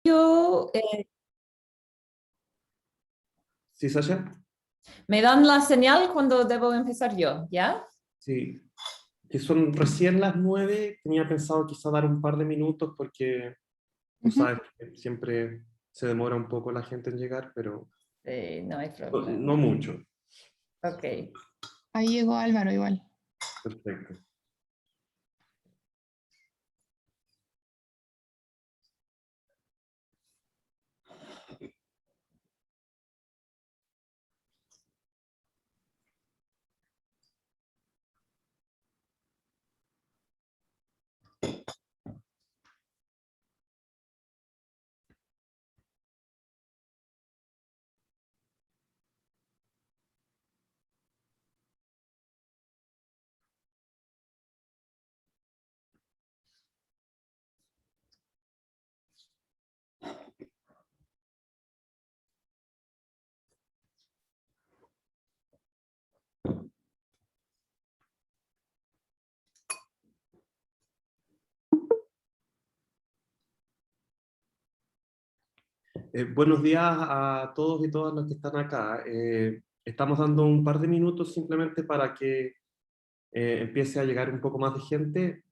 Yo, ¿Sí, Sasha? me dan la señal cuando debo empezar yo, ¿ya? Sí. Que son recién las 9. Tenía pensado quizá dar un par de minutos porque tú Ujú. sabes que siempre se demora un poco la gente en llegar, pero No hay no, problema. no mucho. Ok. Ahí llegó Álvaro igual. Perfecto. Buenos días a todos y todas los que están acá. Estamos dando un par de minutos simplemente para que empiece a llegar un poco más de gente,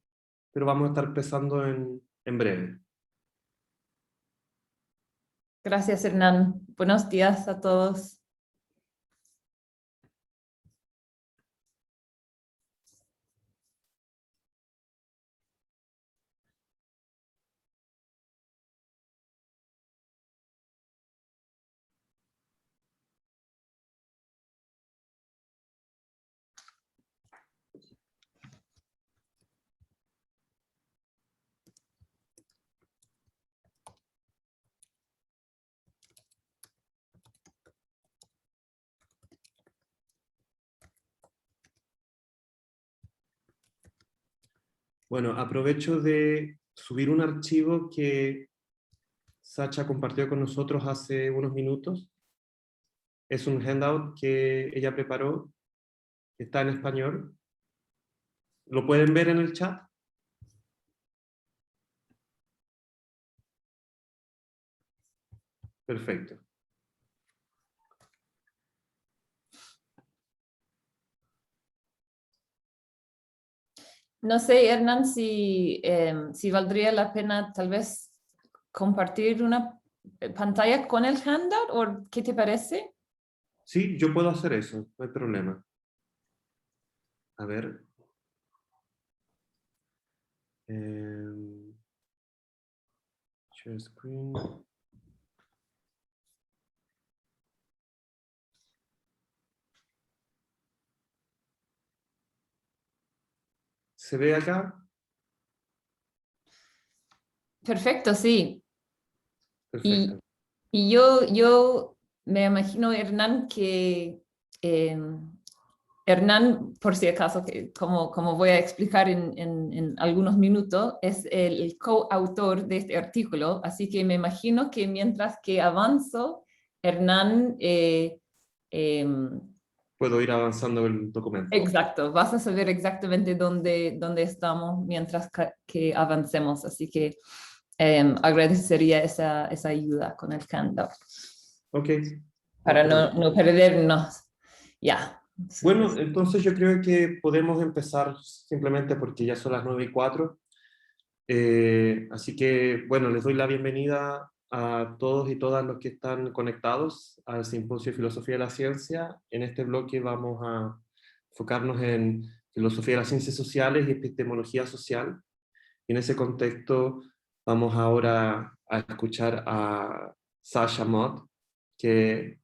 pero vamos a estar empezando en breve. Gracias, Hernán. Buenos días a todos. Bueno, aprovecho de subir un archivo que Sacha compartió con nosotros hace unos minutos. Es un handout que ella preparó, que está en español. ¿Lo pueden ver en el chat? Perfecto. No sé, Hernán, si valdría la pena tal vez compartir una pantalla con el handout o qué te parece. Sí, yo puedo hacer eso, no hay problema. A ver. Share screen. ¿Se ve acá? Perfecto, sí. Perfecto. Y yo me imagino, Hernán, que Hernán, por si acaso, que como voy a explicar en algunos minutos, es el coautor de este artículo, así que me imagino que mientras que avanzo, Hernán, Puedo ir avanzando el documento. exacto, vas a saber exactamente dónde estamos mientras que avancemos, así que agradecería esa ayuda con el handout Ok. para no perdernos. Ya. Bueno, entonces yo creo que podemos empezar simplemente porque ya son las 9:04. Así que, bueno, les doy la bienvenida a todos y todas los que están conectados al Simposio de Filosofía de la Ciencia. En este bloque vamos a enfocarnos en filosofía de las ciencias sociales y epistemología social. Y en ese contexto vamos ahora a escuchar a Sasha Mott, que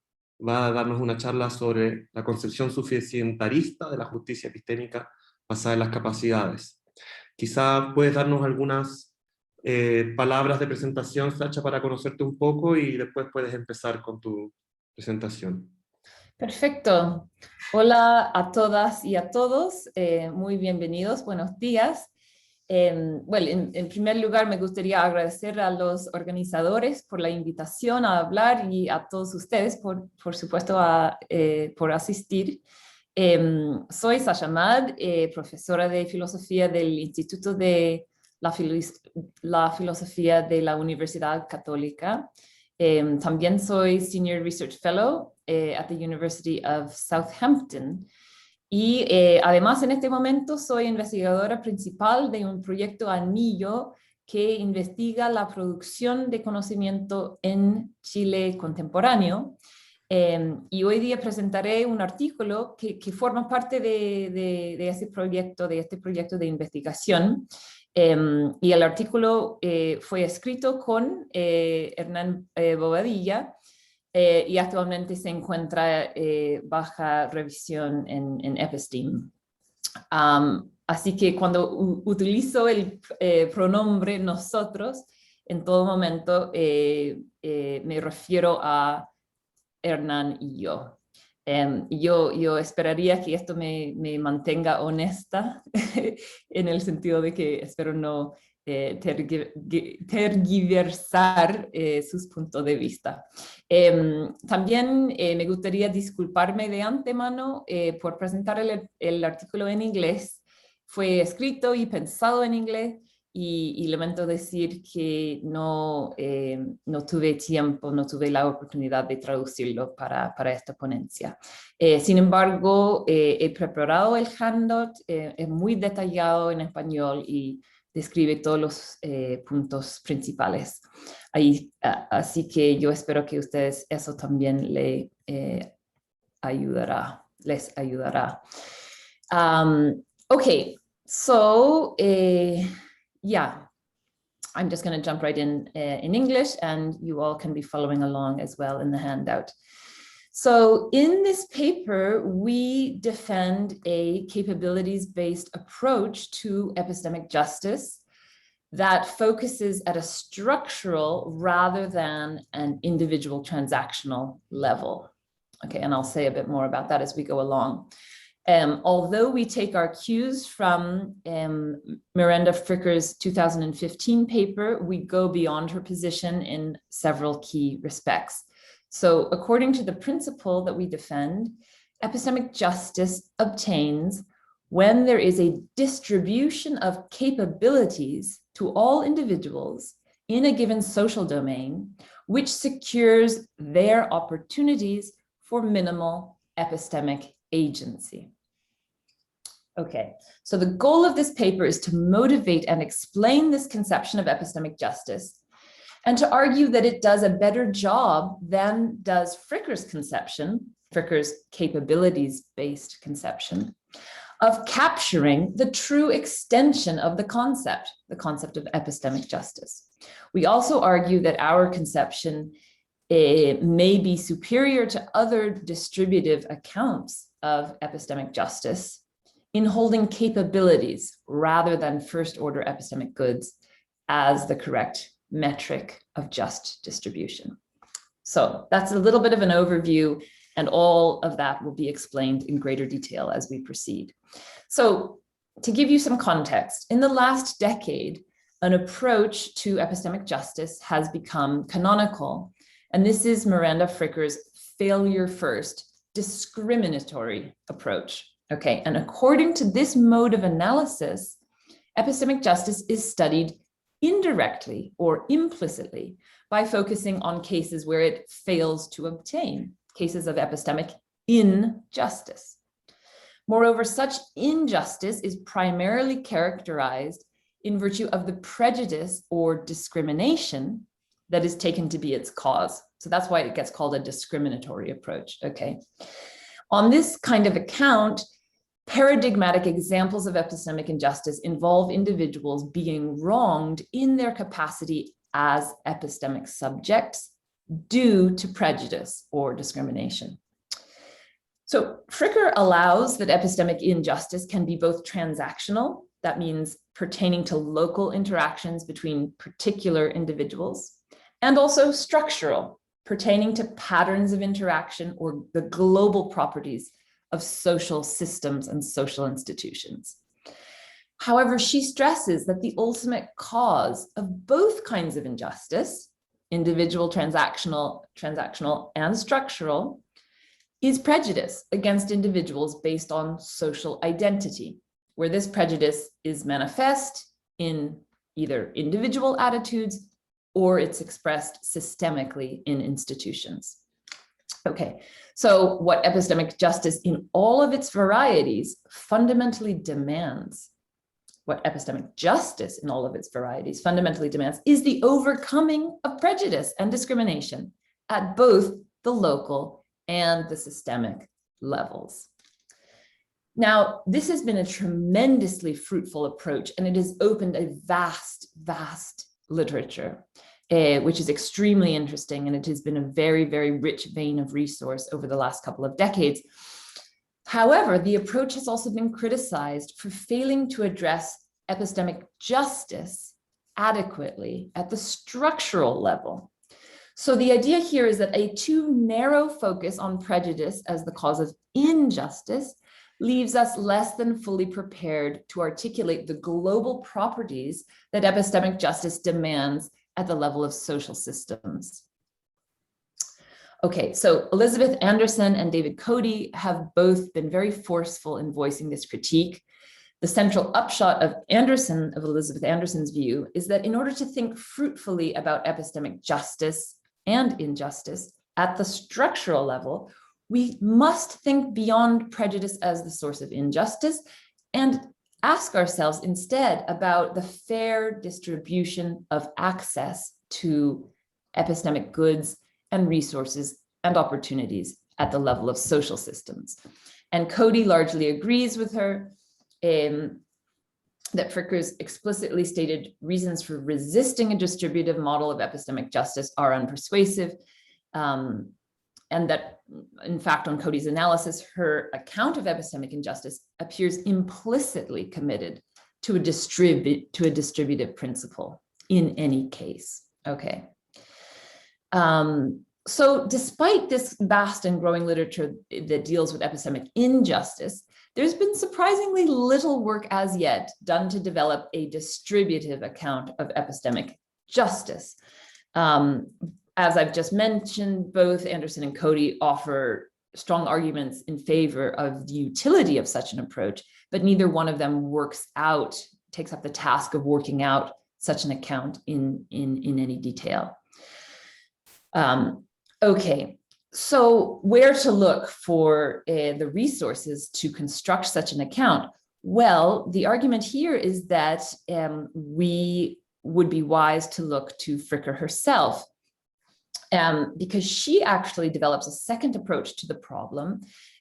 va a darnos una charla sobre la concepción suficientarista de la justicia epistémica basada en las capacidades. Quizá puedes darnos algunas palabras de presentación, Sacha, para conocerte un poco y después puedes empezar con tu presentación. Perfecto. Hola a todas y a todos. Muy bienvenidos. Buenos días. Bueno, en primer lugar me gustaría agradecer a los organizadores por la invitación a hablar y a todos ustedes, por supuesto, por asistir. Soy Sasha Mad, profesora de filosofía del Instituto de la filosofía de la Universidad Católica. También soy Senior Research Fellow at the University of Southampton. Y además en este momento soy investigadora principal de un proyecto Anillo que investiga la producción de conocimiento en Chile contemporáneo. Y hoy día presentaré un artículo que forma parte de este proyecto de investigación. Y el artículo fue escrito con Hernán Bobadilla y actualmente se encuentra bajo revisión en Episteme. Así que cuando utilizo el pronombre nosotros, en todo momento me refiero a Hernán y yo. Yo esperaría que esto me mantenga honesta en el sentido de que espero no tergiversar sus puntos de vista. También me gustaría disculparme de antemano por presentar el artículo en inglés. Fue escrito y pensado en inglés y lamento decir que no tuve tiempo, no tuve la oportunidad de traducirlo para esta ponencia. Sin embargo, he preparado el handout, es muy detallado en español y describe todos los puntos principales. Así que yo espero que ustedes eso también les ayudará. Okay, so yeah, I'm just going to jump right in English, and you all can be following along as well in the handout. So in this paper, we defend a capabilities-based approach to epistemic justice that focuses at a structural rather than an individual transactional level. Okay, and I'll say a bit more about that as we go along. Although we take our cues from Miranda Fricker's 2015 paper, we go beyond her position in several key respects. So according to the principle that we defend, epistemic justice obtains when there is a distribution of capabilities to all individuals in a given social domain, which secures their opportunities for minimal epistemic agency. Okay, so the goal of this paper is to motivate and explain this conception of epistemic justice and to argue that it does a better job than does Fricker's conception, Fricker's capabilities-based conception, of capturing the true extension of the concept of epistemic justice. We also argue that our conception may be superior to other distributive accounts of epistemic justice in holding capabilities rather than first-order epistemic goods as the correct metric of just distribution. So that's a little bit of an overview, and all of that will be explained in greater detail as we proceed. So to give you some context, in the last decade, an approach to epistemic justice has become canonical, and this is Miranda Fricker's failure first, discriminatory approach. Okay, and according to this mode of analysis, epistemic justice is studied indirectly or implicitly by focusing on cases where it fails to obtain, cases of epistemic injustice. Moreover, such injustice is primarily characterized in virtue of the prejudice or discrimination that is taken to be its cause. So that's why it gets called a discriminatory approach, okay? On this kind of account, paradigmatic examples of epistemic injustice involve individuals being wronged in their capacity as epistemic subjects due to prejudice or discrimination. So Fricker allows that epistemic injustice can be both transactional, that means pertaining to local interactions between particular individuals, and also structural, pertaining to patterns of interaction or the global properties of social systems and social institutions. However, she stresses that the ultimate cause of both kinds of injustice, individual, transactional, and structural, is prejudice against individuals based on social identity, where this prejudice is manifest in either individual attitudes or it's expressed systemically in institutions. Okay, so what epistemic justice in all of its varieties fundamentally demands, what epistemic justice in all of its varieties fundamentally demands, is the overcoming of prejudice and discrimination at both the local and the systemic levels. Now, this has been a tremendously fruitful approach, and it has opened a vast, vast literature, which is extremely interesting, and it has been a very, very rich vein of resource over the last couple of decades. However, the approach has also been criticized for failing to address epistemic justice adequately at the structural level. So the idea here is that a too narrow focus on prejudice as the cause of injustice leaves us less than fully prepared to articulate the global properties that epistemic justice demands at the level of social systems. Okay, so Elizabeth Anderson and David Coady have both been very forceful in voicing this critique. The central upshot of Elizabeth Anderson's view is that in order to think fruitfully about epistemic justice and injustice at the structural level, we must think beyond prejudice as the source of injustice and ask ourselves instead about the fair distribution of access to epistemic goods and resources and opportunities at the level of social systems. And Coady largely agrees with her that Fricker's explicitly stated reasons for resisting a distributive model of epistemic justice are unpersuasive, and that, in fact, on Coady's analysis, her account of epistemic injustice appears implicitly committed to a distributive principle in any case. Okay. So despite this vast and growing literature that deals with epistemic injustice, there's been surprisingly little work as yet done to develop a distributive account of epistemic justice. As I've just mentioned, both Anderson and Coady offer strong arguments in favor of the utility of such an approach, but neither one of them takes up the task of working out such an account in any detail. Okay, so where to look for the resources to construct such an account? Well, the argument here is that we would be wise to look to Fricker herself, because she actually develops a second approach to the problem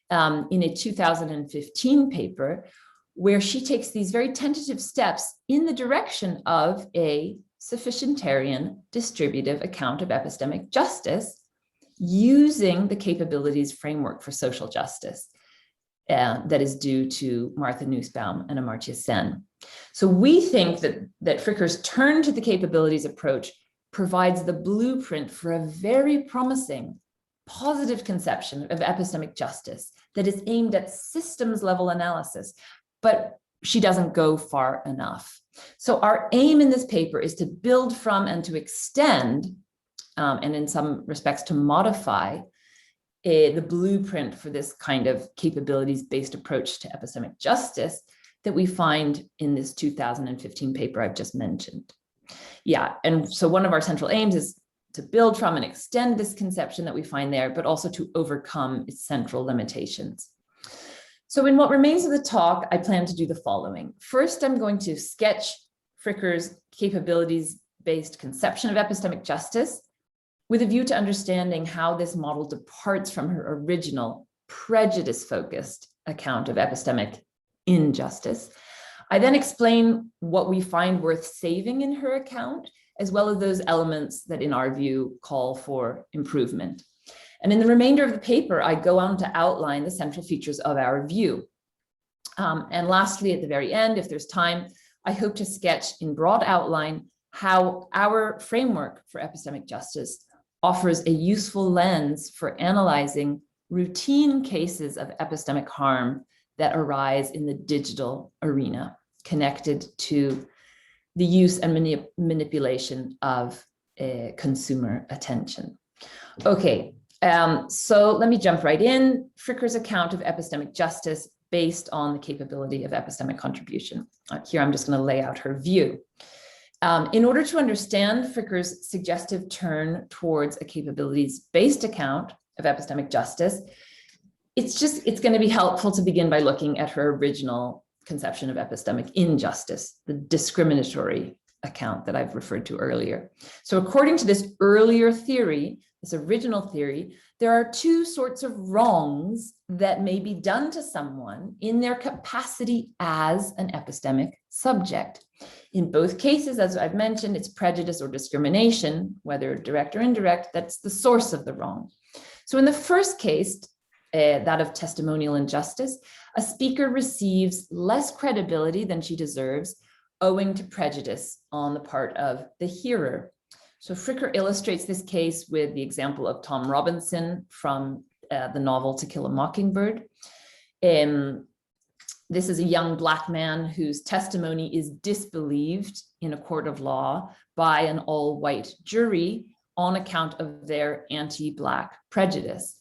in a 2015 paper, where she takes these very tentative steps in the direction of a sufficientarian distributive account of epistemic justice using the capabilities framework for social justice that is due to Martha Nussbaum and Amartya Sen. So we think that Fricker's turn to the capabilities approach provides the blueprint for a very promising, positive conception of epistemic justice that is aimed at systems level analysis, but she doesn't go far enough. So our aim in this paper is to build from and to extend, and in some respects to modify, the blueprint for this kind of capabilities-based approach to epistemic justice that we find in this 2015 paper I've just mentioned. Yeah, and so one of our central aims is to build from and extend this conception that we find there, but also to overcome its central limitations. So in what remains of the talk, I plan to do the following. First, I'm going to sketch Fricker's capabilities-based conception of epistemic justice with a view to understanding how this model departs from her original prejudice-focused account of epistemic injustice. I then explain what we find worth saving in her account, as well as those elements that in our view call for improvement. And in the remainder of the paper, I go on to outline the central features of our view. And lastly, at the very end, if there's time, I hope to sketch in broad outline how our framework for epistemic justice offers a useful lens for analyzing routine cases of epistemic harm that arise in the digital arena, connected to the use and manipulation of consumer attention. Okay, so let me jump right in. Fricker's account of epistemic justice based on the capability of epistemic contribution. Here I'm just going to lay out her view. In order to understand Fricker's suggestive turn towards a capabilities-based account of epistemic justice, it's going to be helpful to begin by looking at her original conception of epistemic injustice, the discriminatory account that I've referred to earlier. So according to this earlier theory, this original theory, there are two sorts of wrongs that may be done to someone in their capacity as an epistemic subject. In both cases, as I've mentioned, it's prejudice or discrimination, whether direct or indirect, that's the source of the wrong. So in the first case, that of testimonial injustice, a speaker receives less credibility than she deserves owing to prejudice on the part of the hearer. So Fricker illustrates this case with the example of Tom Robinson from the novel To Kill a Mockingbird. This is a young Black man whose testimony is disbelieved in a court of law by an all-white jury on account of their anti-Black prejudice.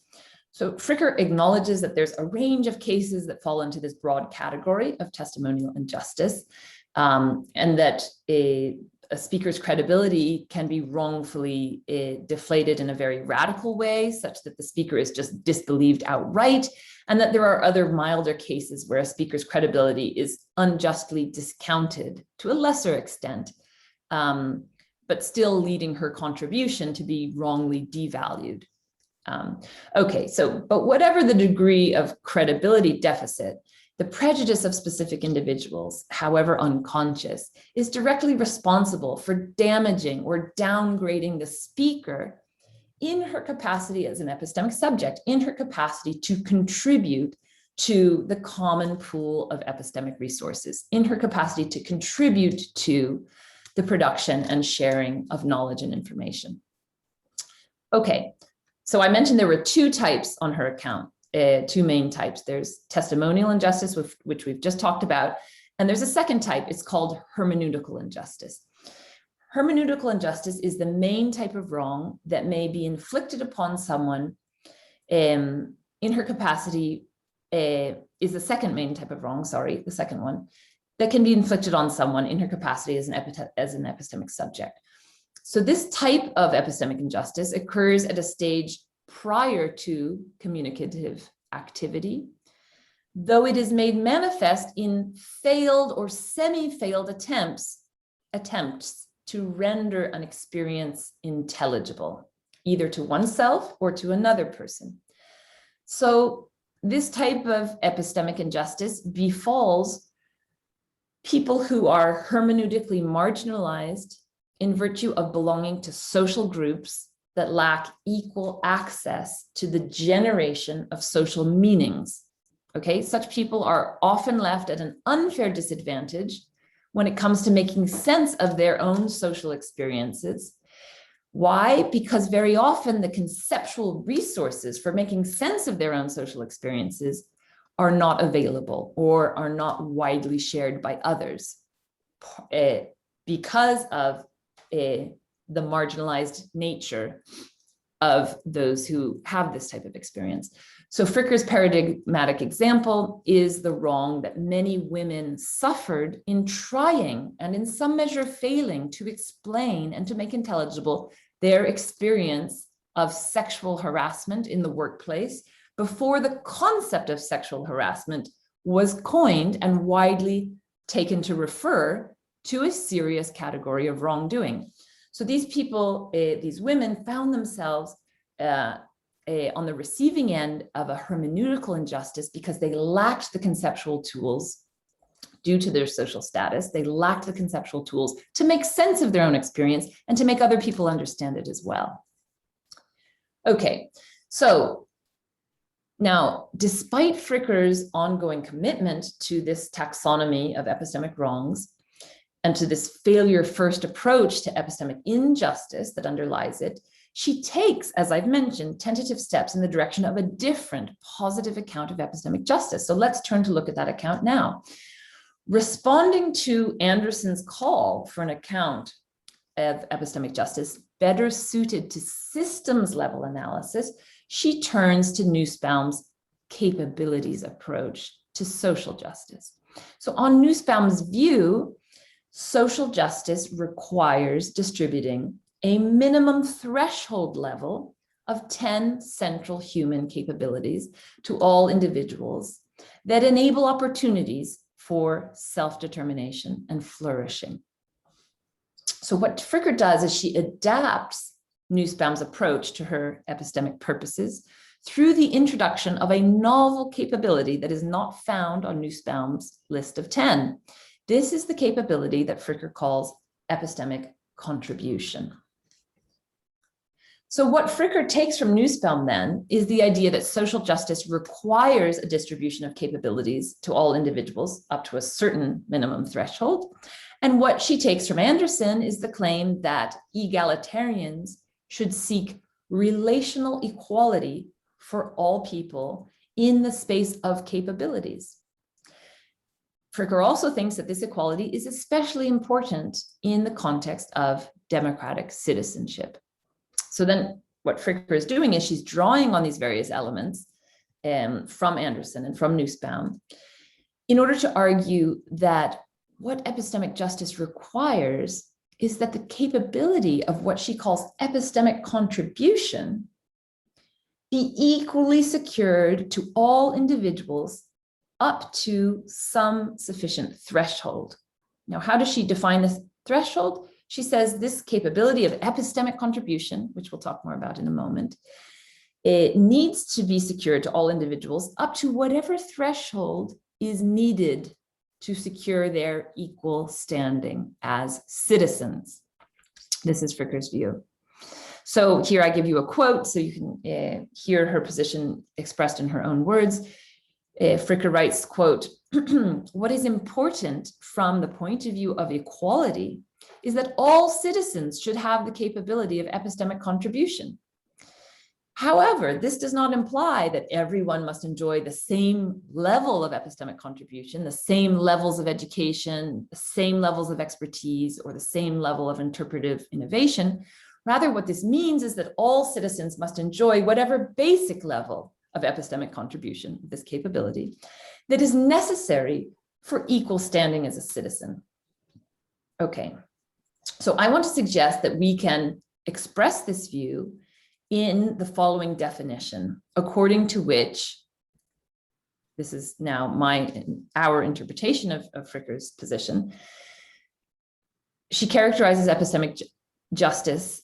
So Fricker acknowledges that there's a range of cases that fall into this broad category of testimonial injustice, and that a speaker's credibility can be wrongfully deflated in a very radical way, such that the speaker is just disbelieved outright, and that there are other milder cases where a speaker's credibility is unjustly discounted to a lesser extent, but still leading her contribution to be wrongly devalued. But whatever the degree of credibility deficit, the prejudice of specific individuals, however unconscious, is directly responsible for damaging or downgrading the speaker in her capacity as an epistemic subject, in her capacity to contribute to the common pool of epistemic resources, in her capacity to contribute to the production and sharing of knowledge and information. Okay, so I mentioned there were two types on her account. Two main types. There's testimonial injustice, which we've just talked about, and there's a second type. It's called hermeneutical injustice. Hermeneutical injustice is the main type of wrong that may be inflicted upon someone in her capacity, is the second main type of wrong, the second one, that can be inflicted on someone in her capacity as an epistemic subject. So this type of epistemic injustice occurs at a stage prior to communicative activity, though it is made manifest in failed or semi-failed attempts to render an experience intelligible, either to oneself or to another person. So this type of epistemic injustice befalls people who are hermeneutically marginalized in virtue of belonging to social groups that lack equal access to the generation of social meanings. Okay, such people are often left at an unfair disadvantage when it comes to making sense of their own social experiences. Why? Because very often the conceptual resources for making sense of their own social experiences are not available or are not widely shared by others because of the marginalized nature of those who have this type of experience. So Fricker's paradigmatic example is the wrong that many women suffered in trying and in some measure failing to explain and to make intelligible their experience of sexual harassment in the workplace before the concept of sexual harassment was coined and widely taken to refer to a serious category of wrongdoing. So these people, these women found themselves on the receiving end of a hermeneutical injustice because they lacked the conceptual tools due to their social status. They lacked the conceptual tools to make sense of their own experience and to make other people understand it as well. Okay, so now, despite Fricker's ongoing commitment to this taxonomy of epistemic wrongs, and to this failure-first approach to epistemic injustice that underlies it, she takes, as I've mentioned, tentative steps in the direction of a different positive account of epistemic justice. So let's turn to look at that account now. Responding to Anderson's call for an account of epistemic justice better suited to systems-level analysis, she turns to Nussbaum's capabilities approach to social justice. So on Nussbaum's view, social justice requires distributing a minimum threshold level of 10 central human capabilities to all individuals that enable opportunities for self-determination and flourishing. So what Fricker does is she adapts Nussbaum's approach to her epistemic purposes through the introduction of a novel capability that is not found on Nussbaum's list of 10. This is the capability that Fricker calls epistemic contribution. So what Fricker takes from Nussbaum then is the idea that social justice requires a distribution of capabilities to all individuals up to a certain minimum threshold. And what she takes from Anderson is the claim that egalitarians should seek relational equality for all people in the space of capabilities. Fricker also thinks that this equality is especially important in the context of democratic citizenship. So then what Fricker is doing is she's drawing on these various elements from Anderson and from Nussbaum in order to argue that what epistemic justice requires is that the capability of what she calls epistemic contribution be equally secured to all individuals up to some sufficient threshold. Now, how does she define this threshold? She says this capability of epistemic contribution, which we'll talk more about in a moment, it needs to be secured to all individuals up to whatever threshold is needed to secure their equal standing as citizens. This is Fricker's view. So here I give you a quote so you can hear her position expressed in her own words. Fricker writes, quote, "What is important from the point of view of equality is that all citizens should have the capability of epistemic contribution. However, this does not imply that everyone must enjoy the same level of epistemic contribution, the same levels of education, the same levels of expertise, or the same level of interpretive innovation. Rather, what this means is that all citizens must enjoy whatever basic level of epistemic contribution, this capability, that is necessary for equal standing as a citizen." Okay, so I want to suggest that we can express this view in the following definition, according to which, this is now our interpretation of Fricker's position, she characterizes epistemic justice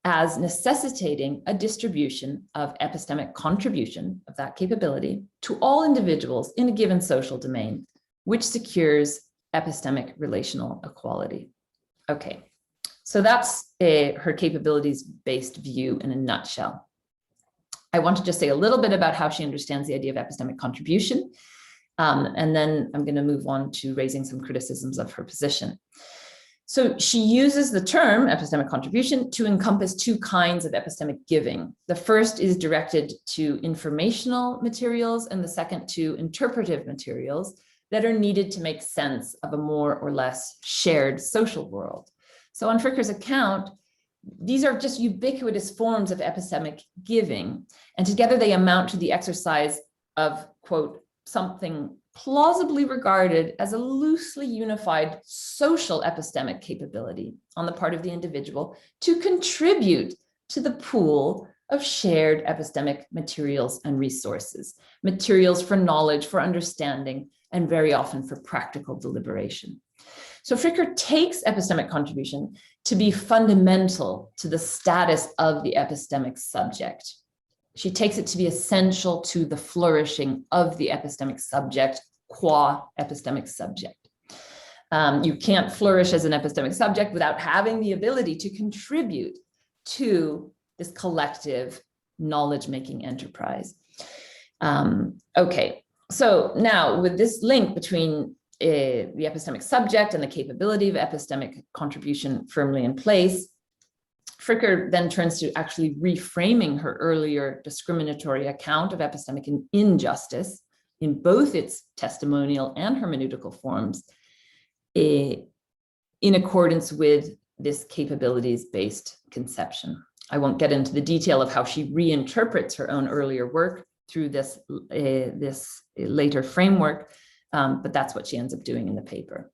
as necessitating a distribution of epistemic contribution of that capability to all individuals in a given social domain, which secures epistemic relational equality. Okay, so that's her capabilities-based view in a nutshell. I want to just say a little bit about how she understands the idea of epistemic contribution, and then I'm going to move on to raising some criticisms of her position. So she uses the term epistemic contribution to encompass two kinds of epistemic giving. The first is directed to informational materials, and the second to interpretive materials that are needed to make sense of a more or less shared social world. So on Fricker's account, these are just ubiquitous forms of epistemic giving, and together they amount to the exercise of, quote, something plausibly regarded as a loosely unified social epistemic capability on the part of the individual to contribute to the pool of shared epistemic materials and resources, materials for knowledge, for understanding, and very often for practical deliberation. So Fricker takes epistemic contribution to be fundamental to the status of the epistemic subject. She takes it to be essential to the flourishing of the epistemic subject qua epistemic subject. You can't flourish as an epistemic subject without having the ability to contribute to this collective knowledge-making enterprise. Okay, so now with this link between the epistemic subject and the capability of epistemic contribution firmly in place, Fricker then turns to actually reframing her earlier discriminatory account of epistemic injustice in both its testimonial and hermeneutical forms in accordance with this capabilities-based conception. I won't get into the detail of how she reinterprets her own earlier work through this later framework, but that's what she ends up doing in the paper.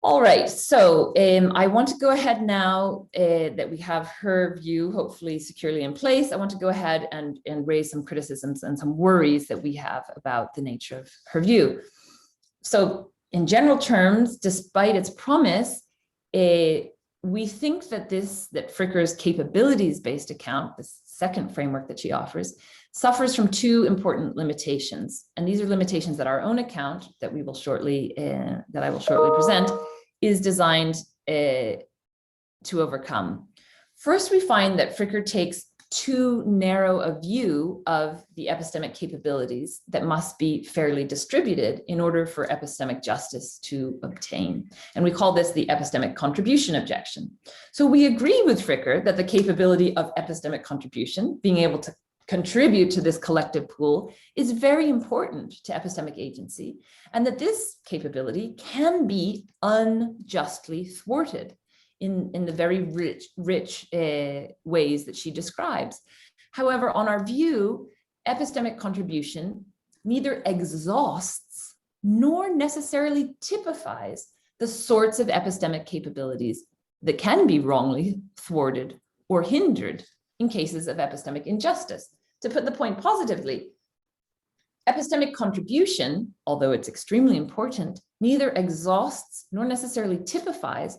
All right, so I want to go ahead now that we have her view hopefully securely in place. I want to go ahead and raise some criticisms and some worries that we have about the nature of her view. So in general terms, despite its promise, we think that Fricker's capabilities-based account, this second framework that she offers, suffers from two important limitations. And these are limitations that our own account that we will shortly, that I will shortly present, is designed to overcome. First, we find that Fricker takes too narrow a view of the epistemic capabilities that must be fairly distributed in order for epistemic justice to obtain. And we call this the epistemic contribution objection. So we agree with Fricker that the capability of epistemic contribution, being able to contribute to this collective pool, is very important to epistemic agency, and that this capability can be unjustly thwarted in the very rich ways that she describes. However, on our view, epistemic contribution neither exhausts nor necessarily typifies the sorts of epistemic capabilities that can be wrongly thwarted or hindered in cases of epistemic injustice. To put the point positively, epistemic contribution, although it's extremely important, neither exhausts nor necessarily typifies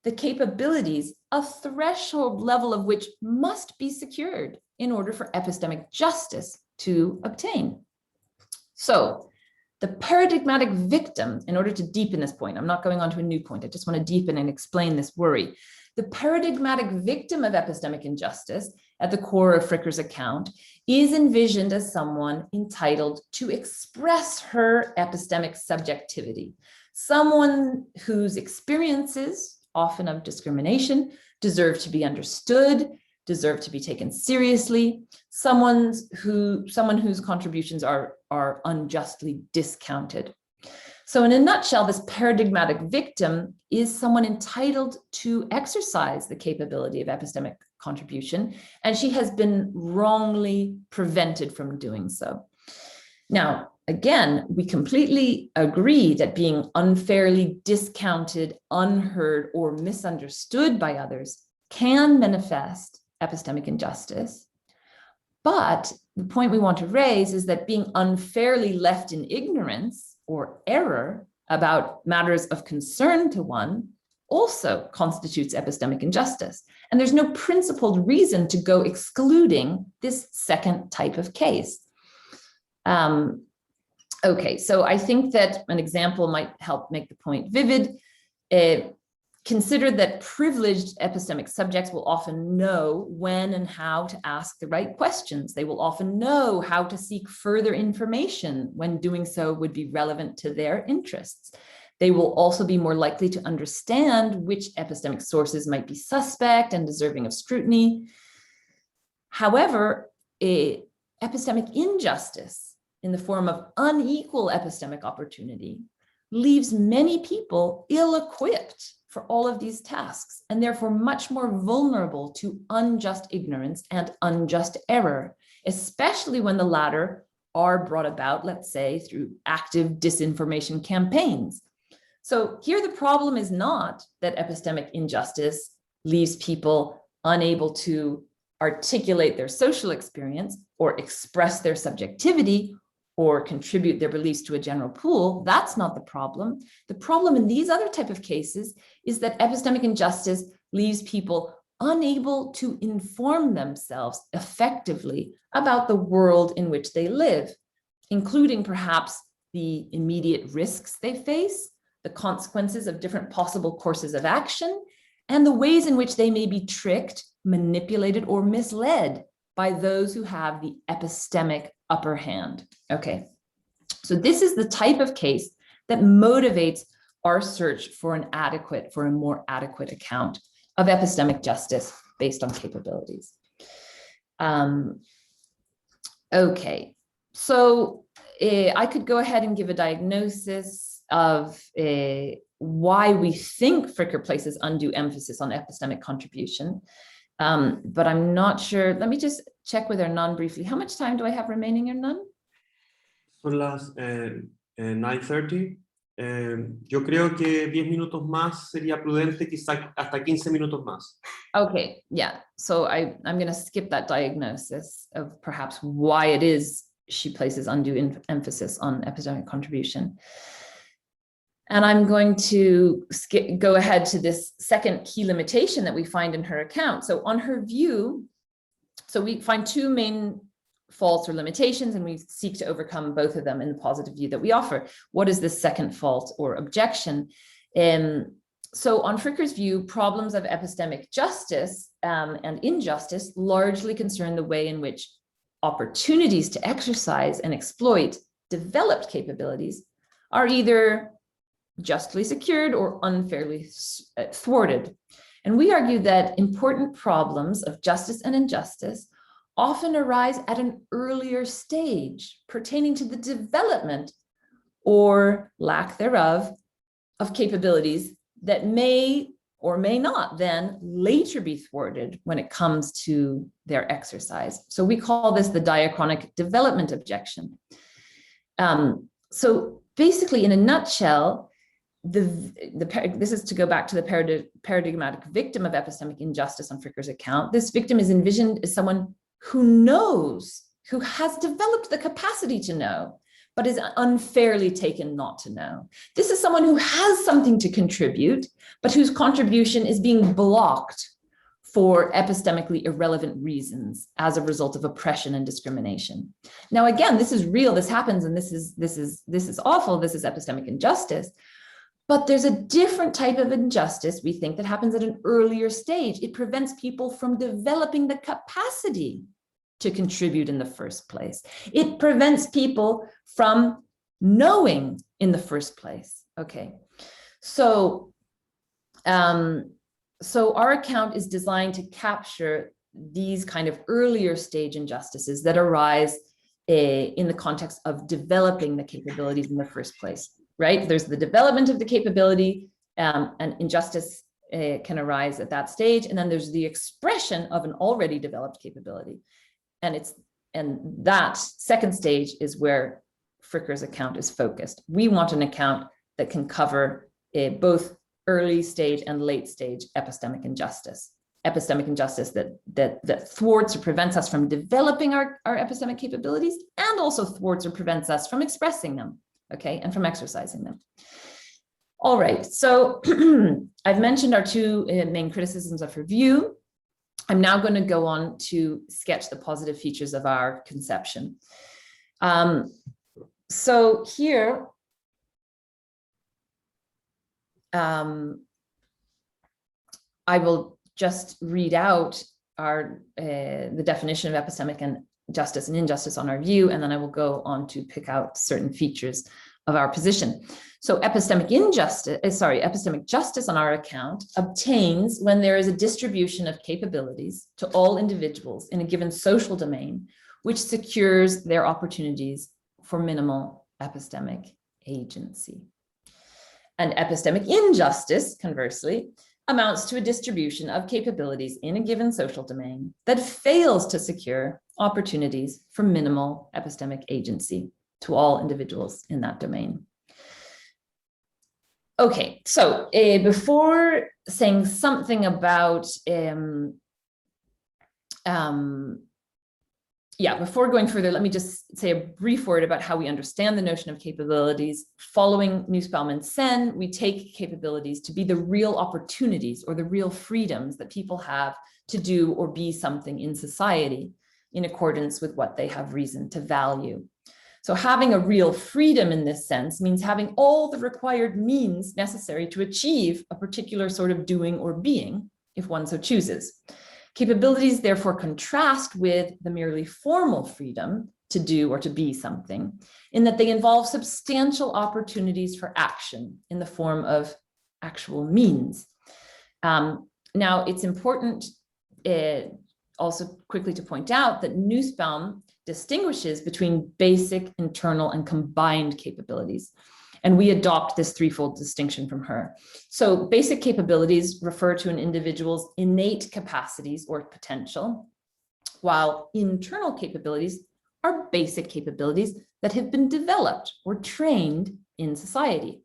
the capabilities, a threshold level of which must be secured in order for epistemic justice to obtain. So the paradigmatic victim, in order to deepen this point, I'm not going on to a new point, I just want to deepen and explain this worry. The paradigmatic victim of epistemic injustice at the core of Fricker's account is envisioned as someone entitled to express her epistemic subjectivity, someone whose experiences, often of discrimination, deserve to be understood, deserve to be taken seriously, someone whose contributions are unjustly discounted. So in a nutshell, this paradigmatic victim is someone entitled to exercise the capability of epistemic contribution, and she has been wrongly prevented from doing so. Now, again, we completely agree that being unfairly discounted, unheard, or misunderstood by others can manifest epistemic injustice. But the point we want to raise is that being unfairly left in ignorance or error about matters of concern to one also constitutes epistemic injustice. And there's no principled reason to go excluding this second type of case. Okay, so I think that an example might help make the point vivid. Consider that privileged epistemic subjects will often know when and how to ask the right questions. They will often know how to seek further information when doing so would be relevant to their interests. They will also be more likely to understand which epistemic sources might be suspect and deserving of scrutiny. However, epistemic injustice in the form of unequal epistemic opportunity leaves many people ill-equipped for all of these tasks, and therefore much more vulnerable to unjust ignorance and unjust error, especially when the latter are brought about, let's say, through active disinformation campaigns. So here the problem is not that epistemic injustice leaves people unable to articulate their social experience or express their subjectivity or contribute their beliefs to a general pool. That's not the problem. The problem in these other type of cases is that epistemic injustice leaves people unable to inform themselves effectively about the world in which they live, including perhaps the immediate risks they face, the consequences of different possible courses of action, and the ways in which they may be tricked, manipulated, or misled by those who have the epistemic upper hand. Okay, so this is the type of case that motivates our search for a more adequate account of epistemic justice based on capabilities. Okay, so I could go ahead and give a diagnosis of why we think Fricker places undue emphasis on epistemic contribution. But I'm not sure. Let me just check with Hernan briefly. How much time do I have remaining, Hernan? Son las 9:30. Yo creo que 10 minutos más sería prudente, quizá hasta 15 minutos más. Okay, yeah. So I'm going to skip that diagnosis of perhaps why it is she places undue emphasis on epistemic contribution. And I'm going to go ahead to this second key limitation that we find in her account. So on her view, so we find two main faults or limitations, and we seek to overcome both of them in the positive view that we offer. What is this second fault or objection? So on Fricker's view, problems of epistemic justice and injustice largely concern the way in which opportunities to exercise and exploit developed capabilities are either justly secured or unfairly thwarted. And we argue that important problems of justice and injustice often arise at an earlier stage pertaining to the development or lack thereof of capabilities that may or may not then later be thwarted when it comes to their exercise. So we call this the diachronic development objection. So basically, in a nutshell, this is to go back to the paradigmatic victim of epistemic injustice on Fricker's account. This victim is envisioned as someone who knows, who has developed the capacity to know, but is unfairly taken not to know. This is someone who has something to contribute, but whose contribution is being blocked for epistemically irrelevant reasons as a result of oppression and discrimination. Now, again, this is real, this happens, and this is awful, this is epistemic injustice. But there's a different type of injustice, we think, that happens at an earlier stage. It prevents people from developing the capacity to contribute in the first place. It prevents people from knowing in the first place. Okay, so our account is designed to capture these kind of earlier stage injustices that arise in the context of developing the capabilities in the first place. Right? There's the development of the capability, and injustice can arise at that stage. And then there's the expression of an already developed capability. And that second stage is where Fricker's account is focused. We want an account that can cover both early stage and late stage epistemic injustice that thwarts or prevents us from developing our epistemic capabilities, and also thwarts or prevents us from expressing them. Okay, and from exercising them. All right, so I've mentioned our two main criticisms of her view. I'm now going to go on to sketch the positive features of our conception. So here, I will just read out the definition of epistemic and justice and injustice on our view, and then I will go on to pick out certain features of our position. So epistemic justice on our account obtains when there is a distribution of capabilities to all individuals in a given social domain, which secures their opportunities for minimal epistemic agency. And epistemic injustice, conversely, amounts to a distribution of capabilities in a given social domain that fails to secure opportunities for minimal epistemic agency to all individuals in that domain. Okay, so before saying something about, before going further, let me just say a brief word about how we understand the notion of capabilities. Following Nussbaum and Sen, we take capabilities to be the real opportunities or the real freedoms that people have to do or be something in society in accordance with what they have reason to value. So having a real freedom in this sense means having all the required means necessary to achieve a particular sort of doing or being, if one so chooses. Capabilities therefore contrast with the merely formal freedom to do or to be something, in that they involve substantial opportunities for action in the form of actual means. Now, it's important also quickly to point out that Nussbaum distinguishes between basic, internal, and combined capabilities. And we adopt this threefold distinction from her. So basic capabilities refer to an individual's innate capacities or potential, while internal capabilities are basic capabilities that have been developed or trained in society.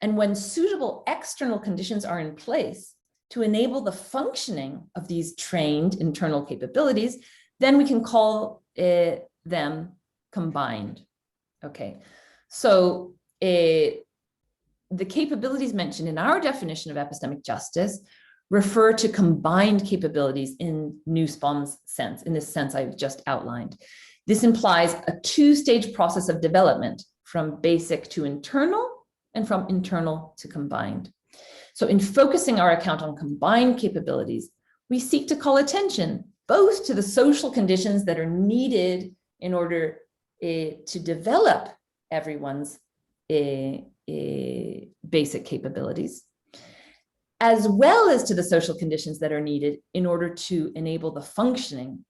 And when suitable external conditions are in place to enable the functioning of these trained internal capabilities, then we can call them combined. Okay, so the capabilities mentioned in our definition of epistemic justice refer to combined capabilities in Nussbaum's sense, in this sense I've just outlined. This implies a two-stage process of development from basic to internal and from internal to combined. So in focusing our account on combined capabilities, we seek to call attention both to the social conditions that are needed in order to develop everyone's basic capabilities, as well as to the social conditions that are needed in order to enable the functioning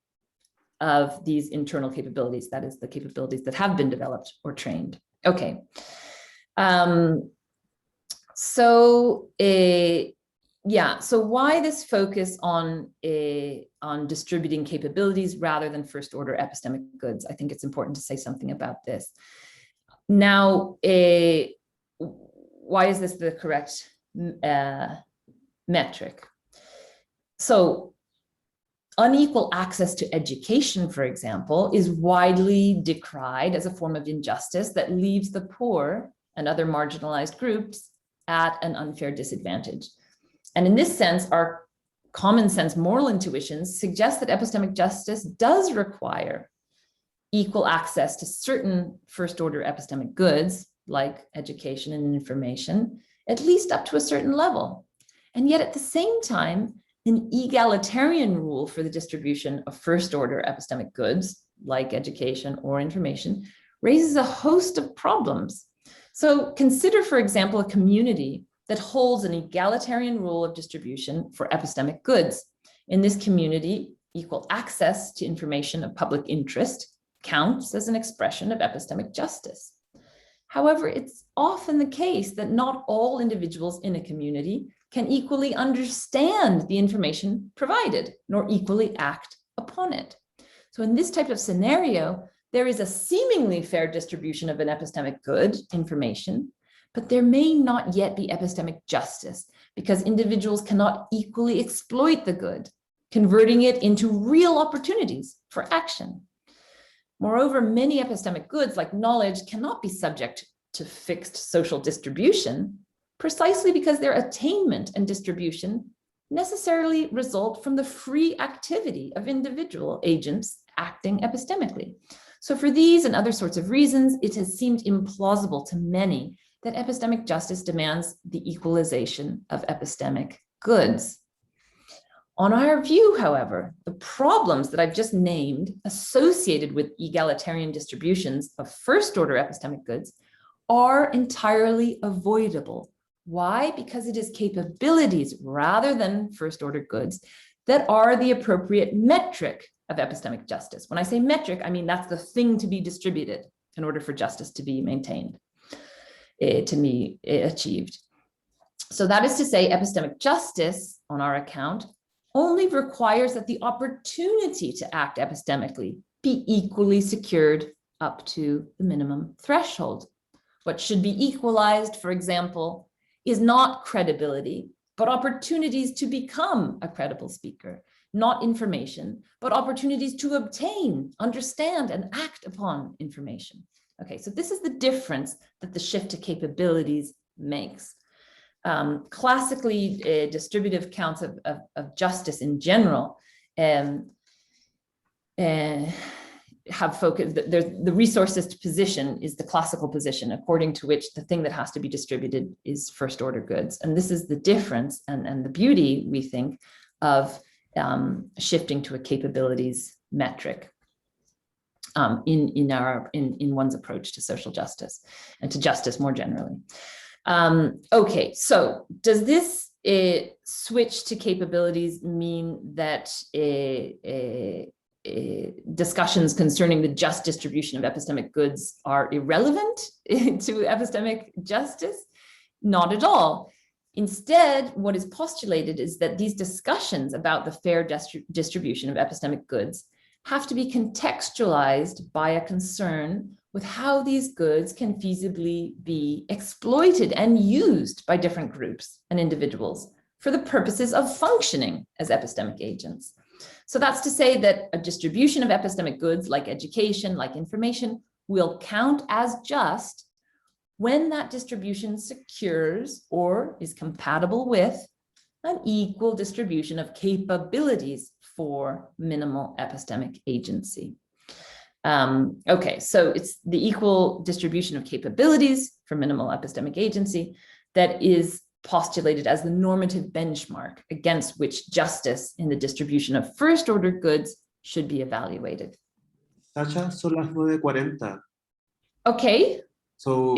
of these internal capabilities, that is, the capabilities that have been developed or trained. Okay. So why this focus on distributing capabilities rather than first order epistemic goods? I think it's important to say something about this. Now, why is this the correct metric? So unequal access to education, for example, is widely decried as a form of injustice that leaves the poor and other marginalized groups at an unfair disadvantage. And in this sense, our common sense moral intuitions suggest that epistemic justice does require equal access to certain first order epistemic goods, like education and information, at least up to a certain level. And yet at the same time, an egalitarian rule for the distribution of first order epistemic goods, like education or information, raises a host of problems. So consider, for example, a community that holds an egalitarian rule of distribution for epistemic goods. In this community, equal access to information of public interest counts as an expression of epistemic justice. However, it's often the case that not all individuals in a community can equally understand the information provided, nor equally act upon it. So in this type of scenario, there is a seemingly fair distribution of an epistemic good, information, but there may not yet be epistemic justice because individuals cannot equally exploit the good, converting it into real opportunities for action. Moreover, many epistemic goods like knowledge cannot be subject to fixed social distribution precisely because their attainment and distribution necessarily result from the free activity of individual agents acting epistemically. So for these and other sorts of reasons, it has seemed implausible to many that epistemic justice demands the equalization of epistemic goods. On our view, however, the problems that I've just named associated with egalitarian distributions of first order epistemic goods are entirely avoidable. Why? Because it is capabilities rather than first order goods that are the appropriate metric of epistemic justice. When I say metric, I mean that's the thing to be distributed in order for justice to be maintained, to be achieved. So that is to say, epistemic justice, on our account, only requires that the opportunity to act epistemically be equally secured up to the minimum threshold. What should be equalized, for example, is not credibility, but opportunities to become a credible speaker, not information, but opportunities to obtain, understand, and act upon information. Okay, so this is the difference that the shift to capabilities makes. Classically, distributive counts of justice in general have focused, the resourcist position is the classical position, according to which the thing that has to be distributed is first order goods. And this is the difference and the beauty, we think, of shifting to a capabilities metric in one's approach to social justice and to justice more generally. Okay, so does this switch to capabilities mean that discussions concerning the just distribution of epistemic goods are irrelevant to epistemic justice? Not at all. Instead, what is postulated is that these discussions about the fair distribution of epistemic goods have to be contextualized by a concern with how these goods can feasibly be exploited and used by different groups and individuals for the purposes of functioning as epistemic agents. So that's to say that a distribution of epistemic goods like education, like information, will count as just when that distribution secures or is compatible with an equal distribution of capabilities for minimal epistemic agency. Okay, so it's the equal distribution of capabilities for minimal epistemic agency that is postulated as the normative benchmark against which justice in the distribution of first-order goods should be evaluated. Sacha, son las 9:40. Okay. So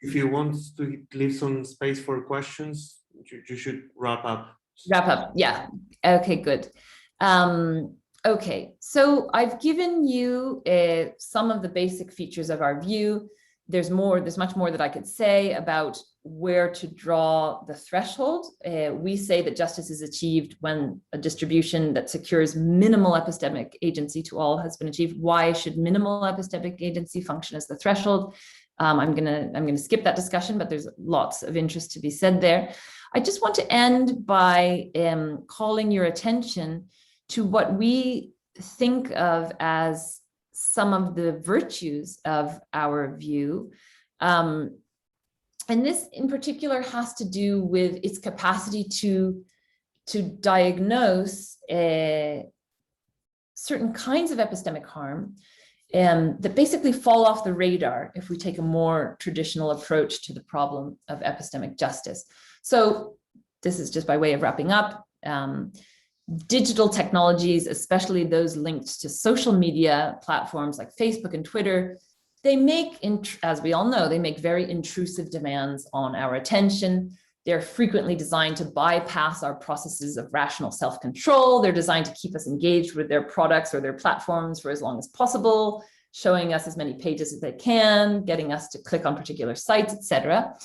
if you want to leave some space for questions, you should wrap up. Wrap up, yeah. Okay, good. Okay, so I've given you some of the basic features of our view. There's much more that I could say about where to draw the threshold. We say that justice is achieved when a distribution that secures minimal epistemic agency to all has been achieved. Why should minimal epistemic agency function as the threshold? I'm gonna skip that discussion, but there's lots of interest to be said there. I just want to end by calling your attention to what we think of as some of the virtues of our view. And this in particular has to do with its capacity to diagnose certain kinds of epistemic harm that basically fall off the radar if we take a more traditional approach to the problem of epistemic justice. So this is just by way of wrapping up. Digital technologies, especially those linked to social media platforms like Facebook and Twitter, they make, as we all know, they make very intrusive demands on our attention. They're frequently designed to bypass our processes of rational self-control. They're designed to keep us engaged with their products or their platforms for as long as possible, showing us as many pages as they can, getting us to click on particular sites, etc.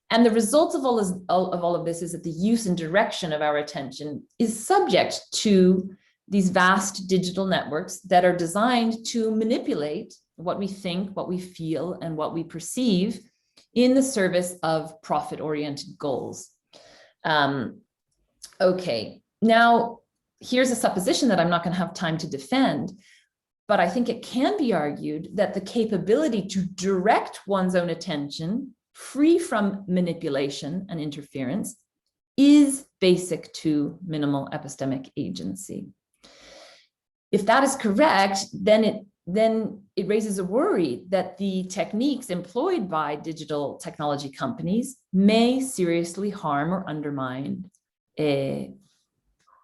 And the result of all of this is that the use and direction of our attention is subject to these vast digital networks that are designed to manipulate what we think, what we feel, and what we perceive in the service of profit-oriented goals. Okay, now here's a supposition that I'm not going to have time to defend, but I think it can be argued that the capability to direct one's own attention free from manipulation and interference is basic to minimal epistemic agency. If that is correct, then it raises a worry that the techniques employed by digital technology companies may seriously harm or undermine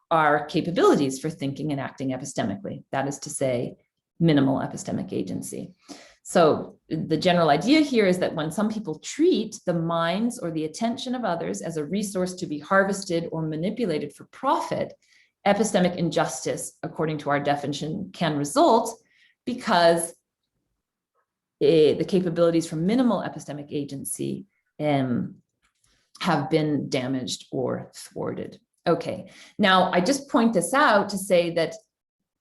our capabilities for thinking and acting epistemically. That is to say, minimal epistemic agency. So the general idea here is that when some people treat the minds or the attention of others as a resource to be harvested or manipulated for profit, epistemic injustice, according to our definition, can result because the capabilities for minimal epistemic agency have been damaged or thwarted. Okay, now I just point this out to say that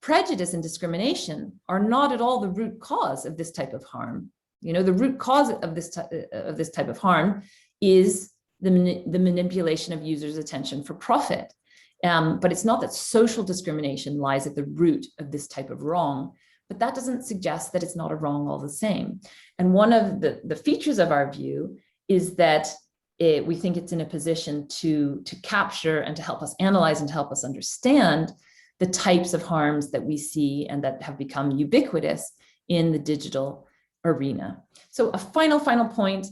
prejudice and discrimination are not at all the root cause of this type of harm. You know, the root cause of this type of harm is the manipulation of users' attention for profit. But it's not that social discrimination lies at the root of this type of wrong, but that doesn't suggest that it's not a wrong all the same. And one of the features of our view is that we think it's in a position to capture and to help us analyze and to help us understand the types of harms that we see and that have become ubiquitous in the digital arena. So a final point,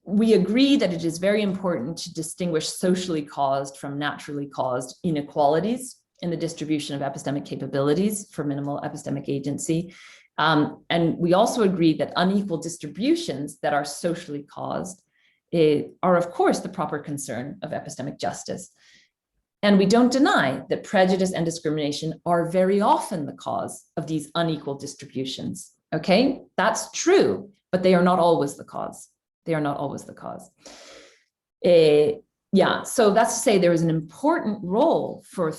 we agree that it is very important to distinguish socially caused from naturally caused inequalities in the distribution of epistemic capabilities for minimal epistemic agency. And we also agree that unequal distributions that are socially caused are, of course, the proper concern of epistemic justice. And we don't deny that prejudice and discrimination are very often the cause of these unequal distributions. Okay, that's true, but they are not always the cause. They are not always the cause. Yeah, so that's to say there is an important role for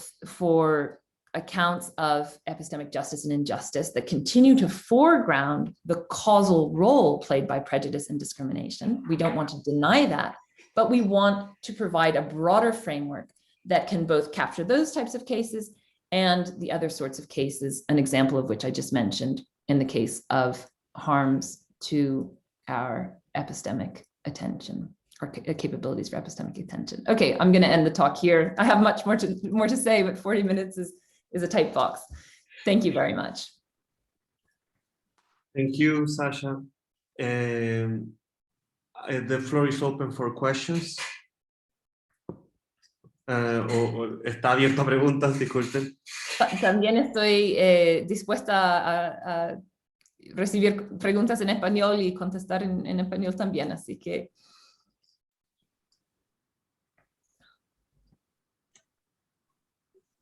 accounts of epistemic justice and injustice that continue to foreground the causal role played by prejudice and discrimination. We don't want to deny that, but we want to provide a broader framework that can both capture those types of cases and the other sorts of cases, an example of which I just mentioned in the case of harms to our epistemic attention or capabilities for epistemic attention. Okay, I'm going to end the talk here. I have much more to say, but 40 minutes is a tight box. Thank you very much. Thank you, Sasha. The floor is open for questions. O está abierto a preguntas, disculpen. También estoy dispuesta a recibir preguntas en español y contestar en español también, así que...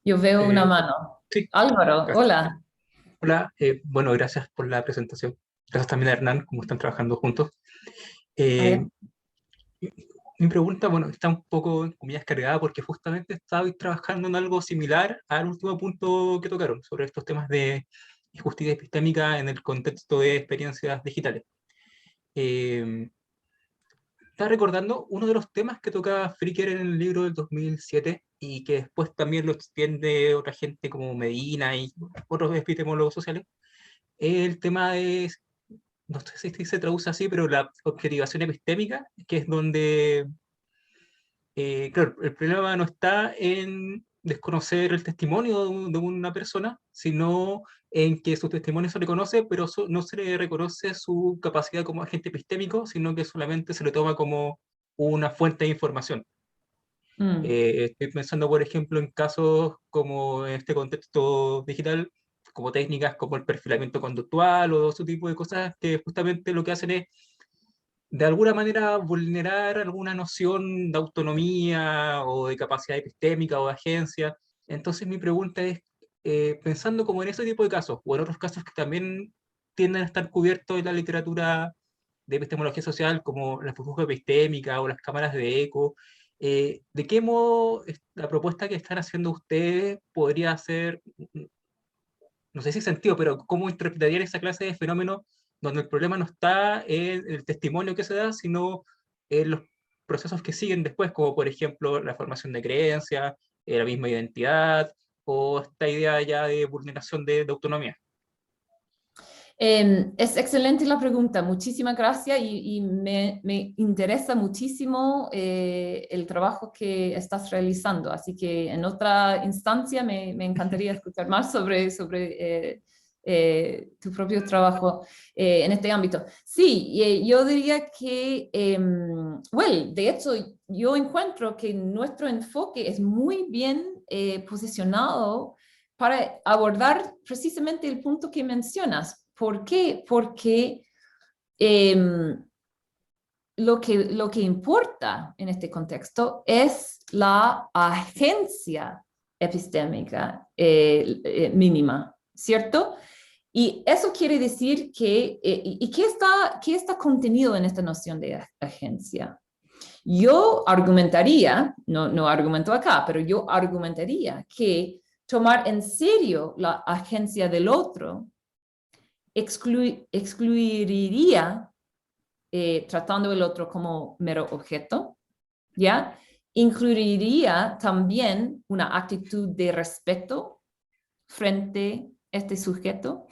Yo veo una mano. Sí. Álvaro, Gracias. hola. Hola, bueno, gracias por la presentación. Gracias también a Hernán, como están trabajando juntos. Mi pregunta, bueno, está un poco, en comillas, cargada porque justamente estaba trabajando en algo similar al último punto que tocaron, sobre estos temas de justicia epistémica en el contexto de experiencias digitales. Estaba recordando uno de los temas que tocaba Fricker en el libro del 2007 y que después también lo extiende otra gente como Medina y otros epistemólogos sociales, el tema de, no sé si se traduce así, pero la objetivación epistémica, que es donde, claro, el problema no está en desconocer el testimonio de una persona, sino en que su testimonio se reconoce, pero no se le reconoce su capacidad como agente epistémico, sino que solamente se le toma como una fuente de información. Estoy pensando, por ejemplo, en casos como en este contexto digital, como técnicas como el perfilamiento conductual o ese tipo de cosas que justamente lo que hacen es, de alguna manera, vulnerar alguna noción de autonomía o de capacidad epistémica o de agencia. Entonces mi pregunta es, pensando como en ese tipo de casos, o en otros casos que también tienden a estar cubiertos en la literatura de epistemología social, como la burbuja epistémica o las cámaras de eco, ¿de qué modo la propuesta que están haciendo ustedes podría ser, no sé si sentido, pero cómo interpretarían esa clase de fenómenos donde el problema no está en el testimonio que se da, sino en los procesos que siguen después, como por ejemplo la formación de creencias, la misma identidad, o esta idea ya de vulneración de autonomía? Es excelente la pregunta, muchísimas gracias y me interesa muchísimo el trabajo que estás realizando, así que en otra instancia me encantaría escuchar más sobre tu propio trabajo en este ámbito. Sí, yo diría que, de hecho, yo encuentro que nuestro enfoque es muy bien posicionado para abordar precisamente el punto que mencionas. ¿Por qué? Porque lo que importa en este contexto es la agencia epistémica mínima, ¿cierto? Y eso quiere decir que, ¿qué está contenido en esta noción de agencia? Yo argumentaría, no argumento acá, pero yo argumentaría que tomar en serio la agencia del otro excluiría, tratando el otro como mero objeto, ¿ya? Incluiría también una actitud de respeto frente a este sujeto.